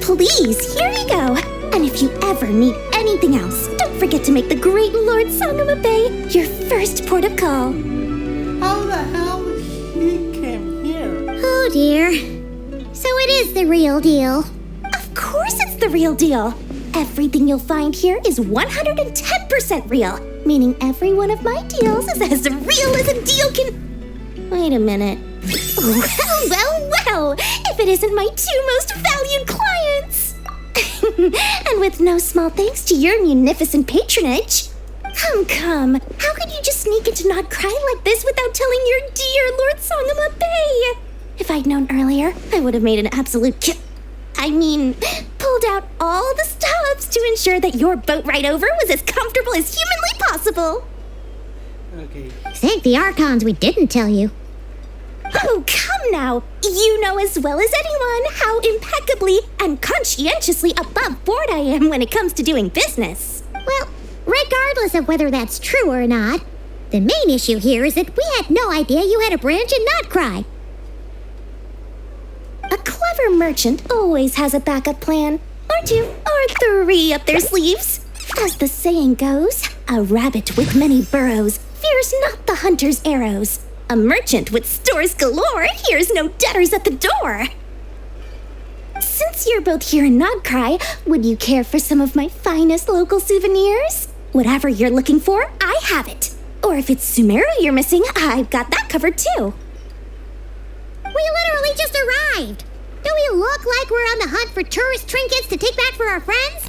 Please, here you go. And if you ever need anything else, don't forget to make the great Lord Sangama Bay your first port of call. How the hell he came here? Oh dear. So it is the real deal. Of course it's the real deal. Everything you'll find here is 110% real, meaning every one of my deals is as real as a deal can... Wait a minute. Well, if it isn't my two most valued clients. And with no small thanks to your munificent patronage. Come, how could you just sneak into Not Krai like this without telling your dear Lord Sangama Bay? If I'd known earlier, I would have made an absolute pulled out all the stops to ensure that your boat ride over was as comfortable as humanly possible. Okay. Thank the Archons we didn't tell you. Oh, come now! You know as well as anyone how impeccably and conscientiously above board I am when it comes to doing business. Well, regardless of whether that's true or not, the main issue here is that we had no idea you had a branch in Not Krai. A clever merchant always has a backup plan, or two, or three up their sleeves. As the saying goes, a rabbit with many burrows fears not the hunter's arrows. A merchant with stores galore hears no debtors at the door. Since you're both here in Not Krai, would you care for some of my finest local souvenirs? Whatever you're looking for, I have it. Or if it's Sumeru you're missing, I've got that covered too. We literally just arrived. Do we look like we're on the hunt for tourist trinkets to take back for our friends?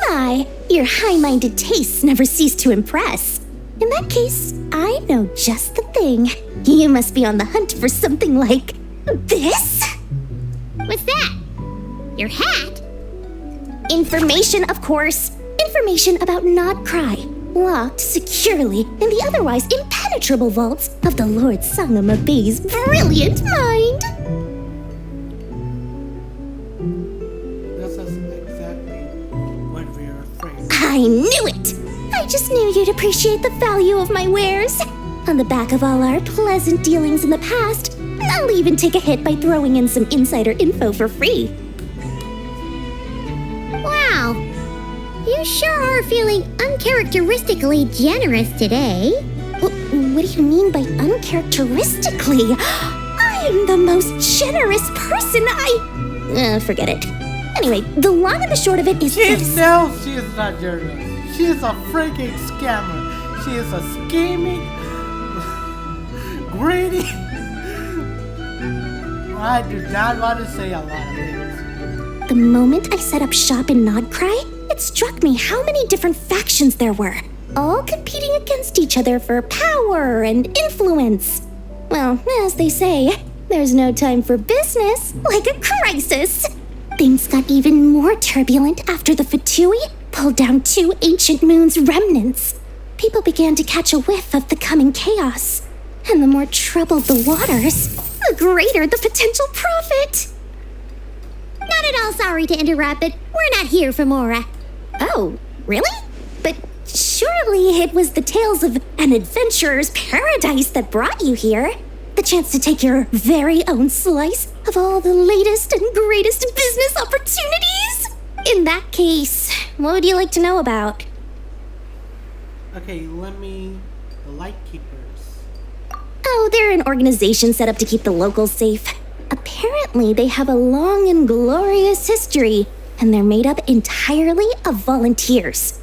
My, your high-minded tastes never cease to impress. In that case, I know just the thing. You must be on the hunt for something like this? What's that? Your hat? Information, of course. Information about Not Krai, locked securely in the otherwise impenetrable vaults of the Lord Sangama Bay's brilliant mind. This is exactly what we're afraid of. I knew it! I just knew you'd appreciate the value of my wares. On the back of all our pleasant dealings in the past, I'll even take a hit by throwing in some insider info for free. Wow. You sure are feeling uncharacteristically generous today. What do you mean by uncharacteristically? I am the most generous person forget it. Anyway, the long and the short of it is this. No, she is not generous. She is a freaking scammer. She is a scheming, greedy. I do not want to say a lot of things. The moment I set up shop in Not Krai, it struck me how many different factions there were, all competing against each other for power and influence. Well, as they say, there's no time for business like a crisis. Things got even more turbulent after the Fatui pulled down two ancient moon's remnants. People began to catch a whiff of the coming chaos. And the more troubled the waters, the greater the potential profit. Not at all sorry to interrupt, but we're not here for Mora. Oh, really? But surely it was the tales of an adventurer's paradise that brought you here. The chance to take your very own slice of all the latest and greatest business opportunities. In that case, what would you like to know about? Okay, the Lightkeepers. Oh, they're an organization set up to keep the locals safe. Apparently, they have a long and glorious history, and they're made up entirely of volunteers.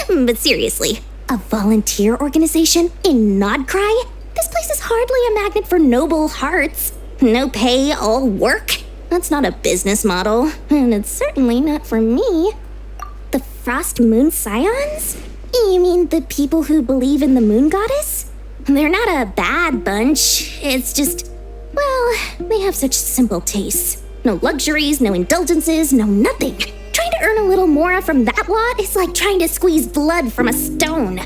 But seriously, A volunteer organization in Nodcry? This place is hardly a magnet for noble hearts. No pay, all work? That's not a business model, and it's certainly not for me. The Frost Moon Scions? You mean the people who believe in the moon goddess? They're not a bad bunch, it's just, well, they have such simple tastes. No luxuries, no indulgences, no nothing. Trying to earn a little more from that lot is like trying to squeeze blood from a stone.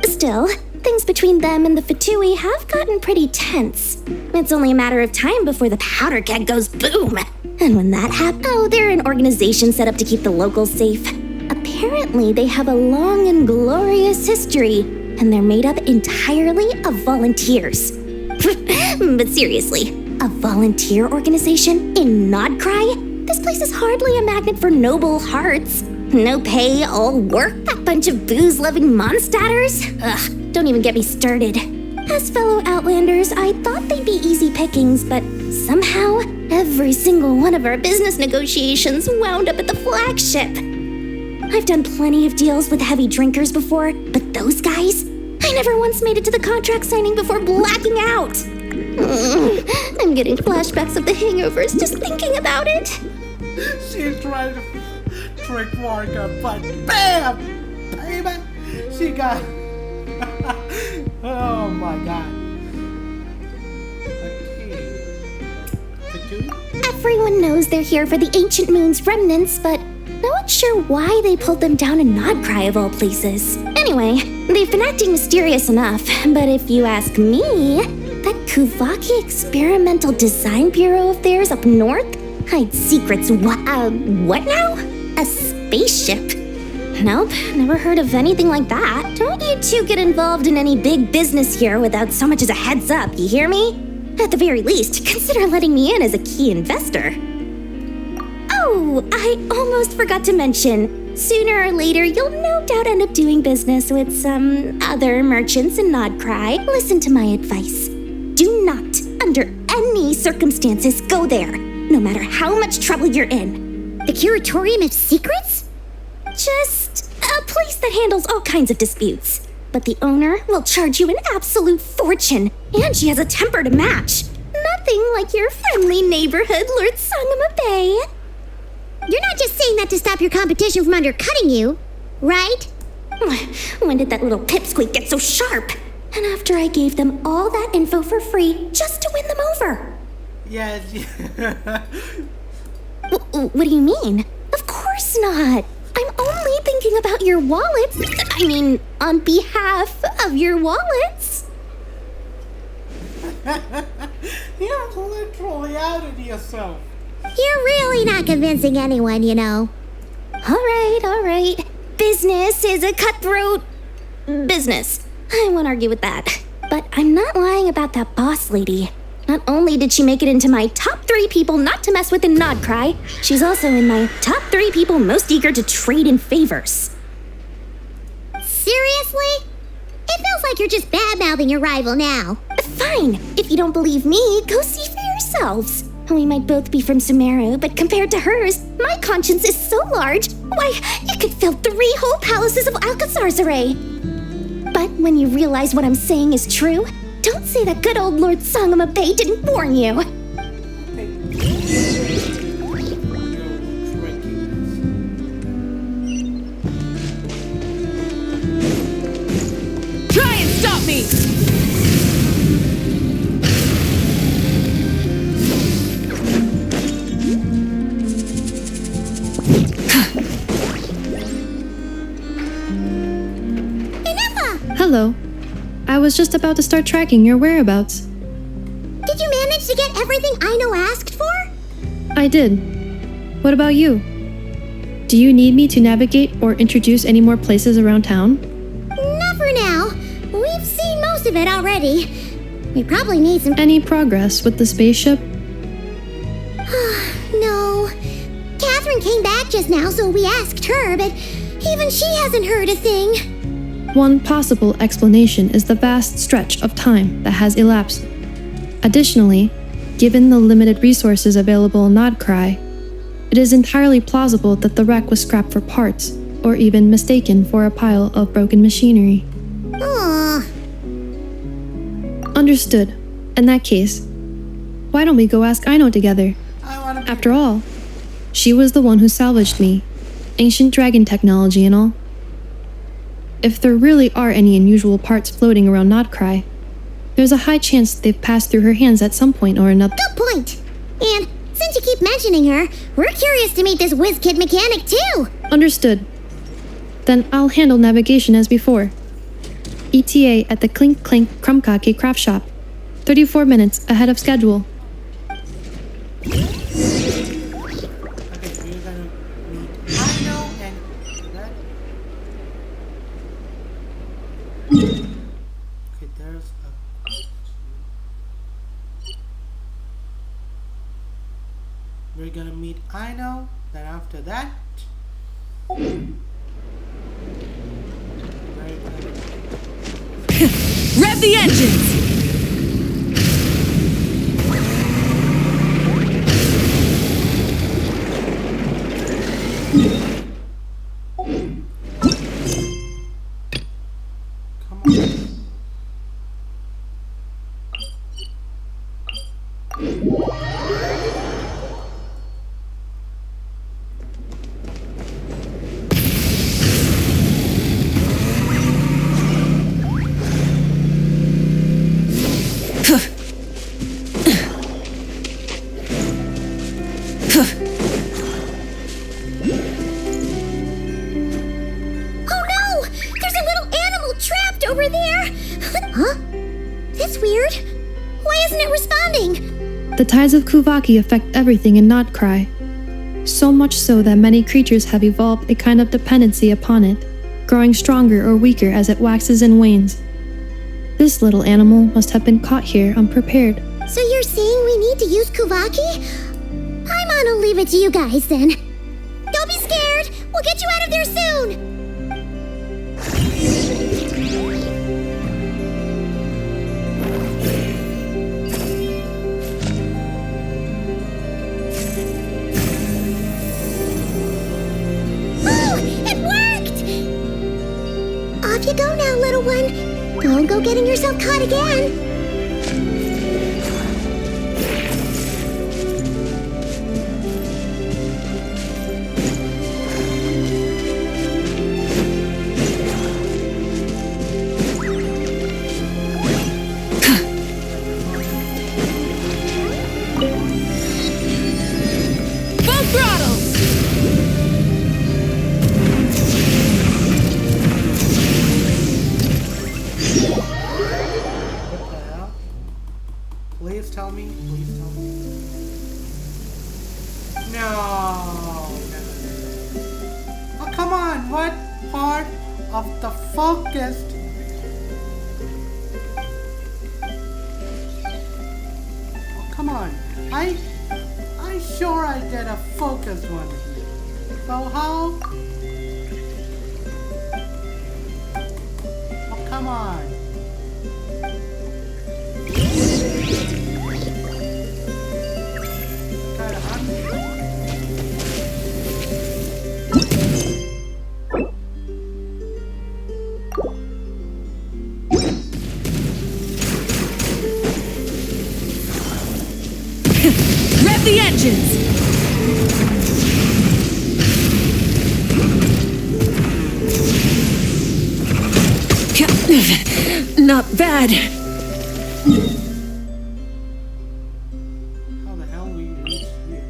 Still, things between them and the Fatui have gotten pretty tense. It's only a matter of time before the powder keg goes boom. And when that happens, they're an organization set up to keep the locals safe. Apparently, they have a long and glorious history, and they're made up entirely of volunteers. But seriously, a volunteer organization in Nodcry? This place is hardly a magnet for noble hearts. No pay, all work? That bunch of booze-loving monstaters? Ugh, don't even get me started. As fellow Outlanders, I thought they'd be easy pickings, but somehow, every single one of our business negotiations wound up at the flagship. I've done plenty of deals with heavy drinkers before, but those guys? I never once made it to the contract signing before blacking out. I'm getting flashbacks of the hangovers just thinking about it. She's trying to trick Varka, but BAM! Baby! She got... Oh my god. Okay. Everyone knows they're here for the Ancient Moon's remnants, but no one's sure why they pulled them down in Nodcry of all places. Anyway, they've been acting mysterious enough, but if you ask me, that Kuvaki Experimental Design Bureau of theirs up north hides secrets. What now? A spaceship? Nope, never heard of anything like that. Don't you two get involved in any big business here without so much as a heads up, you hear me? At the very least, consider letting me in as a key investor. Oh, I almost forgot to mention. Sooner or later, you'll no doubt end up doing business with some other merchants in Nodcry. Listen to my advice. Do not, under any circumstances, go there, no matter how much trouble you're in. The Curatorium of Secrets? Just a place that handles all kinds of disputes. But the owner will charge you an absolute fortune, and she has a temper to match. Nothing like your friendly neighborhood Lord Sangama Bay. You're not just saying that to stop your competition from undercutting you, right? When did that little pipsqueak get so sharp? And after I gave them all that info for free just to win them over. Yes. What do you mean? Of course not. I'm only thinking about your wallets. I mean, on behalf of your wallets. You're literally out of yourself. You're really not convincing anyone, you know. All right. Business is a cutthroat business. I won't argue with that. But I'm not lying about that boss lady. Not only did she make it into my top 3 people not to mess with in Nodcry, she's also in my top 3 people most eager to trade in favors. Seriously? It feels like you're just bad-mouthing your rival now. Fine. If you don't believe me, go see for yourselves. We might both be from Sumeru, but compared to hers, my conscience is so large, why, you could fill 3 whole palaces of Alcazar's array. But when you realize what I'm saying is true, don't say that good old Lord Sangama Bay didn't warn you. Try and stop me! Hello. I was just about to start tracking your whereabouts. Did you manage to get everything Aino asked for? I did. What about you? Do you need me to navigate or introduce any more places around town? Not for now. We've seen most of it already. We probably need some... Any progress with the spaceship? No. Catherine came back just now, so we asked her, but even she hasn't heard a thing. One possible explanation is the vast stretch of time that has elapsed. Additionally, given the limited resources available in Nodcry, it is entirely plausible that the wreck was scrapped for parts, or even mistaken for a pile of broken machinery. Aw. Understood. In that case, why don't we go ask Aino together? After all, she was the one who salvaged me. Ancient dragon technology and all. If there really are any unusual parts floating around Nodcry, there's a high chance they've passed through her hands at some point or another. Good point. And since you keep mentioning her, we're curious to meet this whiz-kid mechanic too. Understood. Then I'll handle navigation as before. ETA at the Clink Clink Krumkake craft shop. 34 minutes ahead of schedule. Okay, we're gonna meet Aino and that. Okay, there's a. We're gonna meet Aino, then after that. Rev the engines! Come on. Oh no! There's a little animal trapped over there! Huh? That's weird. Why isn't it responding? The tides of Kuvaki affect everything in Nodcry. So much so that many creatures have evolved a kind of dependency upon it, growing stronger or weaker as it waxes and wanes. This little animal must have been caught here unprepared. So you're saying we need to use Kuvaki? I'm gonna leave it to you guys then. Don't be scared! We'll get you out of there soon! Oh! It worked! Off you go now, little one. Don't go getting yourself caught again. Full throttle! What the hell? Please tell me. Please tell me. No. Oh, come on. What part of the focused? Oh, come on. I sure I did a focused one. So how? Oh, come on. Gotta Rev the engines! Not bad. How the hell we reach here?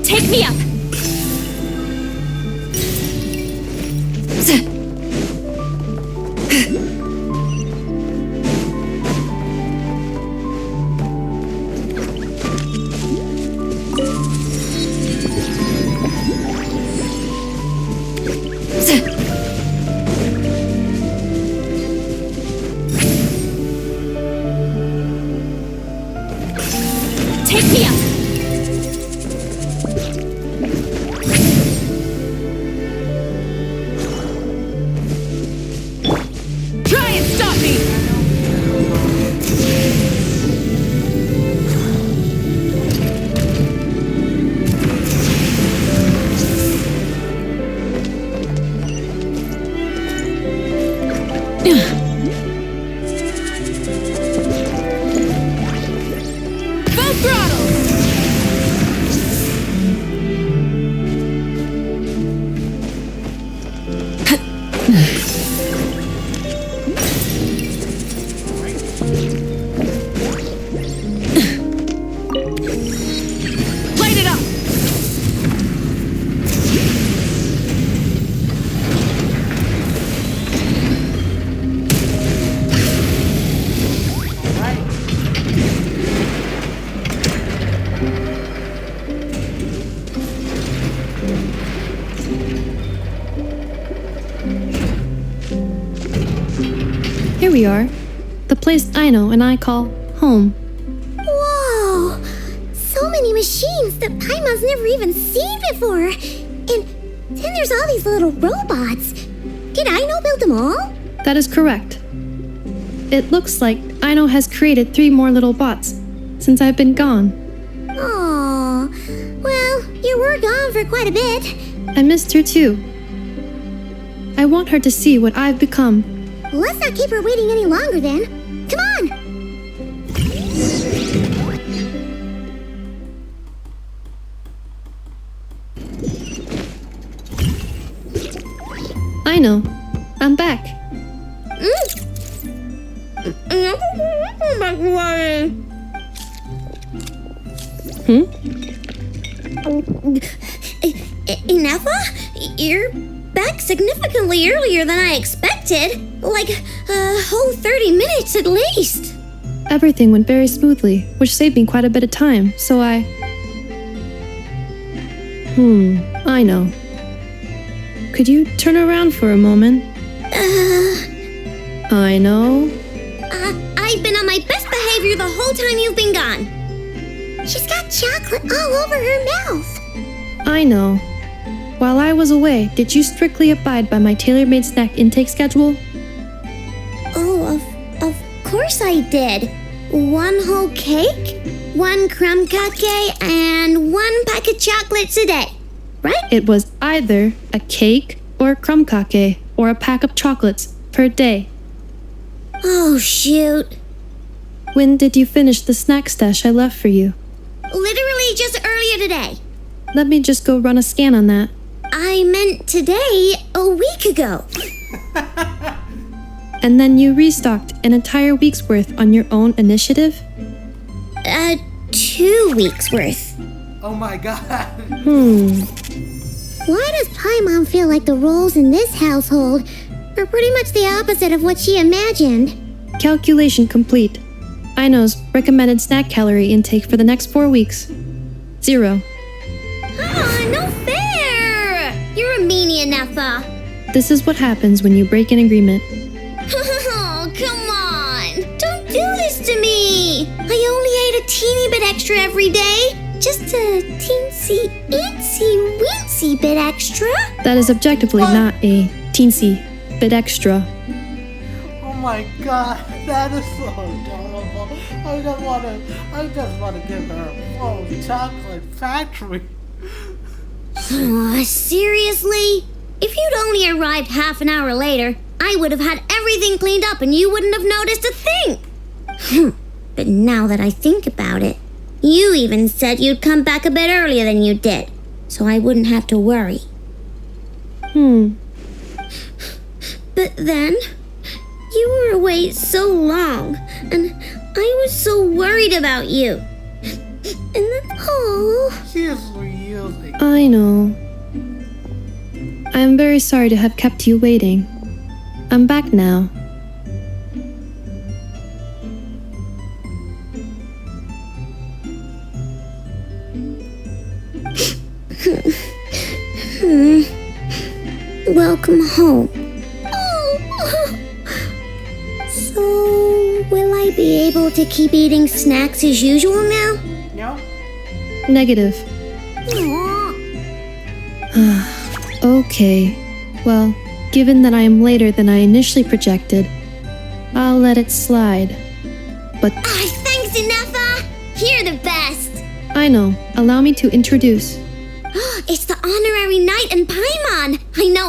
Take me up! we are. The place Aino and I call home. Whoa! So many machines that Paimon's never even seen before. And then there's all these little robots. Did Aino build them all? That is correct. It looks like Aino has created 3 more little bots since I've been gone. Aw. Well, you were gone for quite a bit. I missed her too. I want her to see what I've become. Let's not keep her waiting any longer then. Come on! Aino, I'm back. Ineffa? You're back significantly earlier than I expected. Like a whole 30 minutes at least. Everything went very smoothly, which saved me quite a bit of time, so I know. Could you turn around for a moment? I know. I've been on my best behavior the whole time you've been gone. She's got chocolate all over her mouth. I know. While I was away, did you strictly abide by my tailor-made snack intake schedule? Oh, of course I did. 1 whole cake, 1 crumb cake, and 1 pack of chocolates a day. Right? It was either a cake or a crumb cake or a pack of chocolates per day. Oh, shoot. When did you finish the snack stash I left for you? Literally just earlier today. Let me just go run a scan on that. I meant today, a week ago. And then you restocked an entire week's worth on your own initiative? 2 weeks worth. Oh my god. Why does Paimon feel like the roles in this household are pretty much the opposite of what she imagined? Calculation complete. Aino's recommended snack calorie intake for the next 4 weeks. 0. No fair! You're a meanie, Ineffa. This is what happens when you break an agreement. Oh, come on! Don't do this to me! I only ate a teeny bit extra every day. Just a teensy, eensy, weensy bit extra. That is objectively not a teensy bit extra. Oh my god, that is so adorable. I just wanna give her a full chocolate factory. Seriously? If you'd only arrived half an hour later, I would have had everything cleaned up and you wouldn't have noticed a thing. But now that I think about it, you even said you'd come back a bit earlier than you did, so I wouldn't have to worry. But then, you were away so long, and I was so worried about you. And then, She is really... I know. I am very sorry to have kept you waiting. I'm back now. Welcome home. So, will I be able to keep eating snacks as usual now? No? Negative. Okay. Well, given that I am later than I initially projected, I'll let it slide. But Thanks, Ineffa! You're the best! Aino, allow me to introduce. It's the honorary knight and Paimon!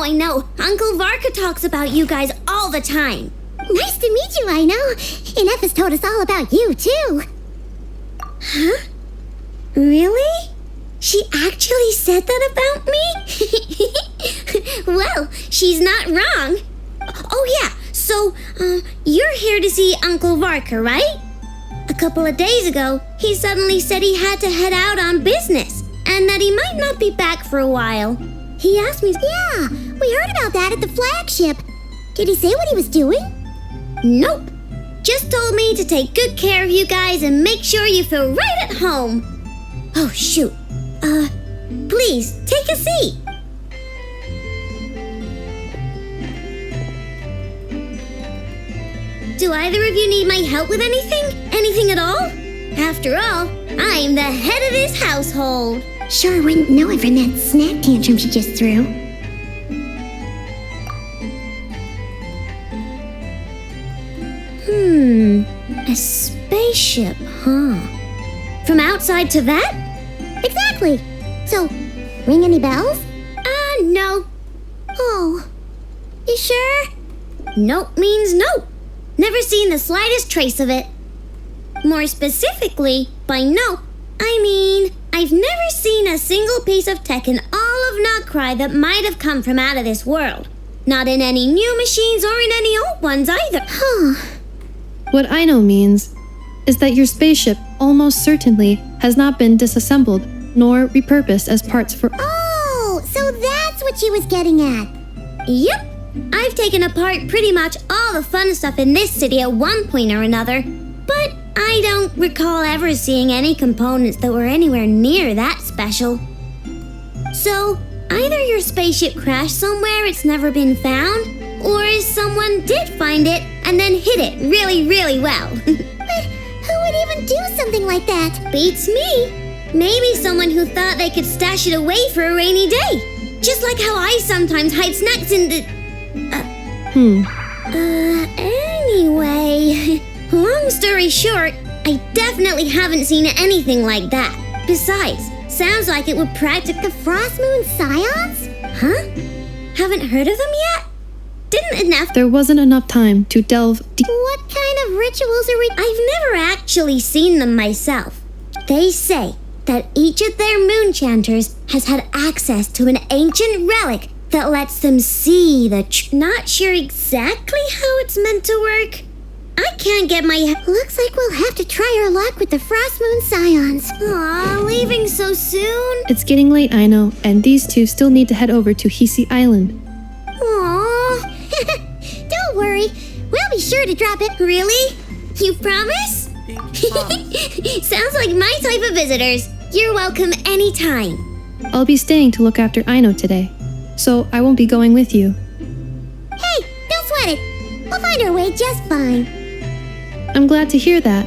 I know. Uncle Varka talks about you guys all the time. Nice to meet you, Aino. Ineffa's told us all about you, too. Huh? Really? She actually said that about me? Well, she's not wrong. Oh yeah, so, you're here to see Uncle Varka, right? A couple of days ago, he suddenly said he had to head out on business, and that he might not be back for a while. He asked me... Yeah, we heard about that at the flagship. Did he say what he was doing? Nope. Just told me to take good care of you guys and make sure you feel right at home. Oh, shoot. Please, take a seat. Do either of you need my help with anything? Anything at all? After all, I'm the head of this household. Sure wouldn't know it from that snack tantrum she just threw. A spaceship, huh? From outside to that? Exactly. So, ring any bells? No. Oh, you sure? Nope means nope. Never seen the slightest trace of it. More specifically, by nope, I mean I've never seen a single piece of tech in all of Krai that might have come from out of this world. Not in any new machines or in any old ones either. Huh. What Aino means is that your spaceship almost certainly has not been disassembled nor repurposed as parts for. Oh, so that's what she was getting at. Yep. I've taken apart pretty much all the fun stuff in this city at one point or another, but I don't recall ever seeing any components that were anywhere near that special. So, either your spaceship crashed somewhere it's never been found, or someone did find it and then hid it really, really well. But who would even do something like that? Beats me. Maybe someone who thought they could stash it away for a rainy day. Just like how I sometimes hide snacks in the... Anyway, long story short, I definitely haven't seen anything like that. Besides, sounds like it would practically... The Frost Moon Scions? Huh? Haven't heard of them yet? Didn't enough... There wasn't enough time to delve deep. What kind of rituals are we... I've never actually seen them myself. They say that each of their moon chanters has had access to an ancient relic that lets them see the Not sure exactly how it's meant to work. I can't get my Looks like we'll have to try our luck with the Frost Moon Scions. Aw, leaving so soon? It's getting late, I know, and these two still need to head over to Hisi Island. Aw. Don't worry, we'll be sure to drop it. Really? You promise? Sounds like my type of visitors. You're welcome anytime. I'll be staying to look after Aino today, so I won't be going with you. Hey, don't sweat it. We'll find our way just fine. I'm glad to hear that.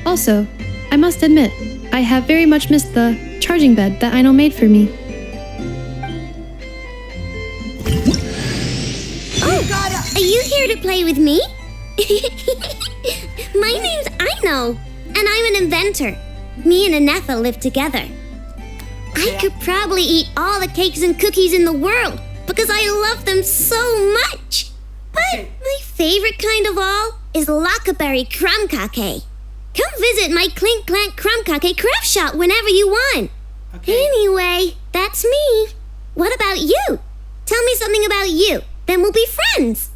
Also, I must admit, I have very much missed the charging bed that Aino made for me. Oh, are you here to play with me? My name's Aino, and I'm an inventor. Me and Anetha live together. I could probably eat all the cakes and cookies in the world because I love them so much. But my favorite kind of all is Lockaberry Crumb Cake. Come visit my Clink Clank Crumb Cake craft shop whenever you want. Anyway, that's me. What about you? Tell me something about you, then we'll be friends.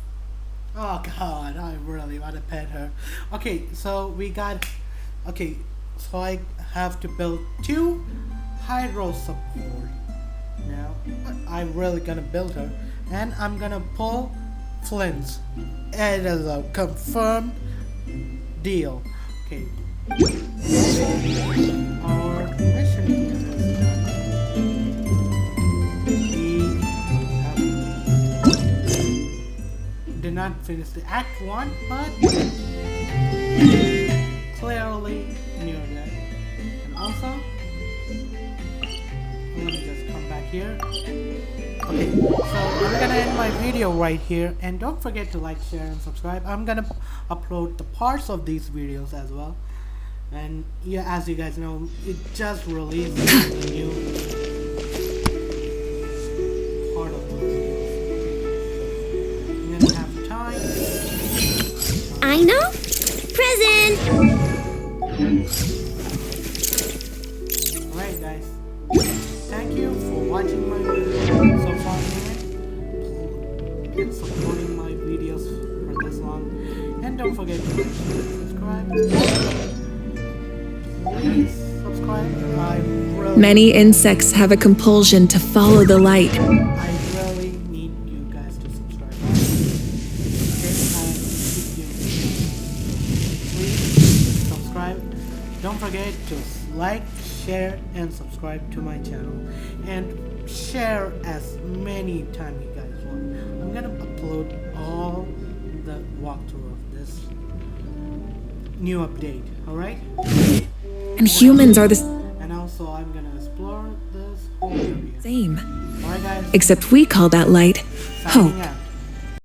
Oh god, I really want to pet her. Okay, so we got... Okay, so I have to build 2 hydro support. Now, I'm really gonna build her. And I'm gonna pull Flints. It is a confirmed deal. Okay. Our mission here is we did not finish the Act 1, but clearly knew that. And also, let me just come back here. Okay, so I'm gonna end my video right here, and don't forget to like, share, and subscribe. I'm gonna upload the parts of these videos as well. And yeah, as you guys know, it just released a new part of the videos. I'm gonna have time. I know. Present. Alright guys, thank you for watching my video so far and supporting my videos for this long. And don't forget to like, share, and subscribe. Please subscribe. I really Many insects have a compulsion to follow the light. I really need you guys to subscribe. Please subscribe. Don't forget to like, share, and subscribe to my channel. And share as many times you guys want. I'm gonna upload all the walkthrough of this new update. Alright? And humans are the And also I'm gonna explore this whole area. same. Alright guys, Except we call that light signing hope. out.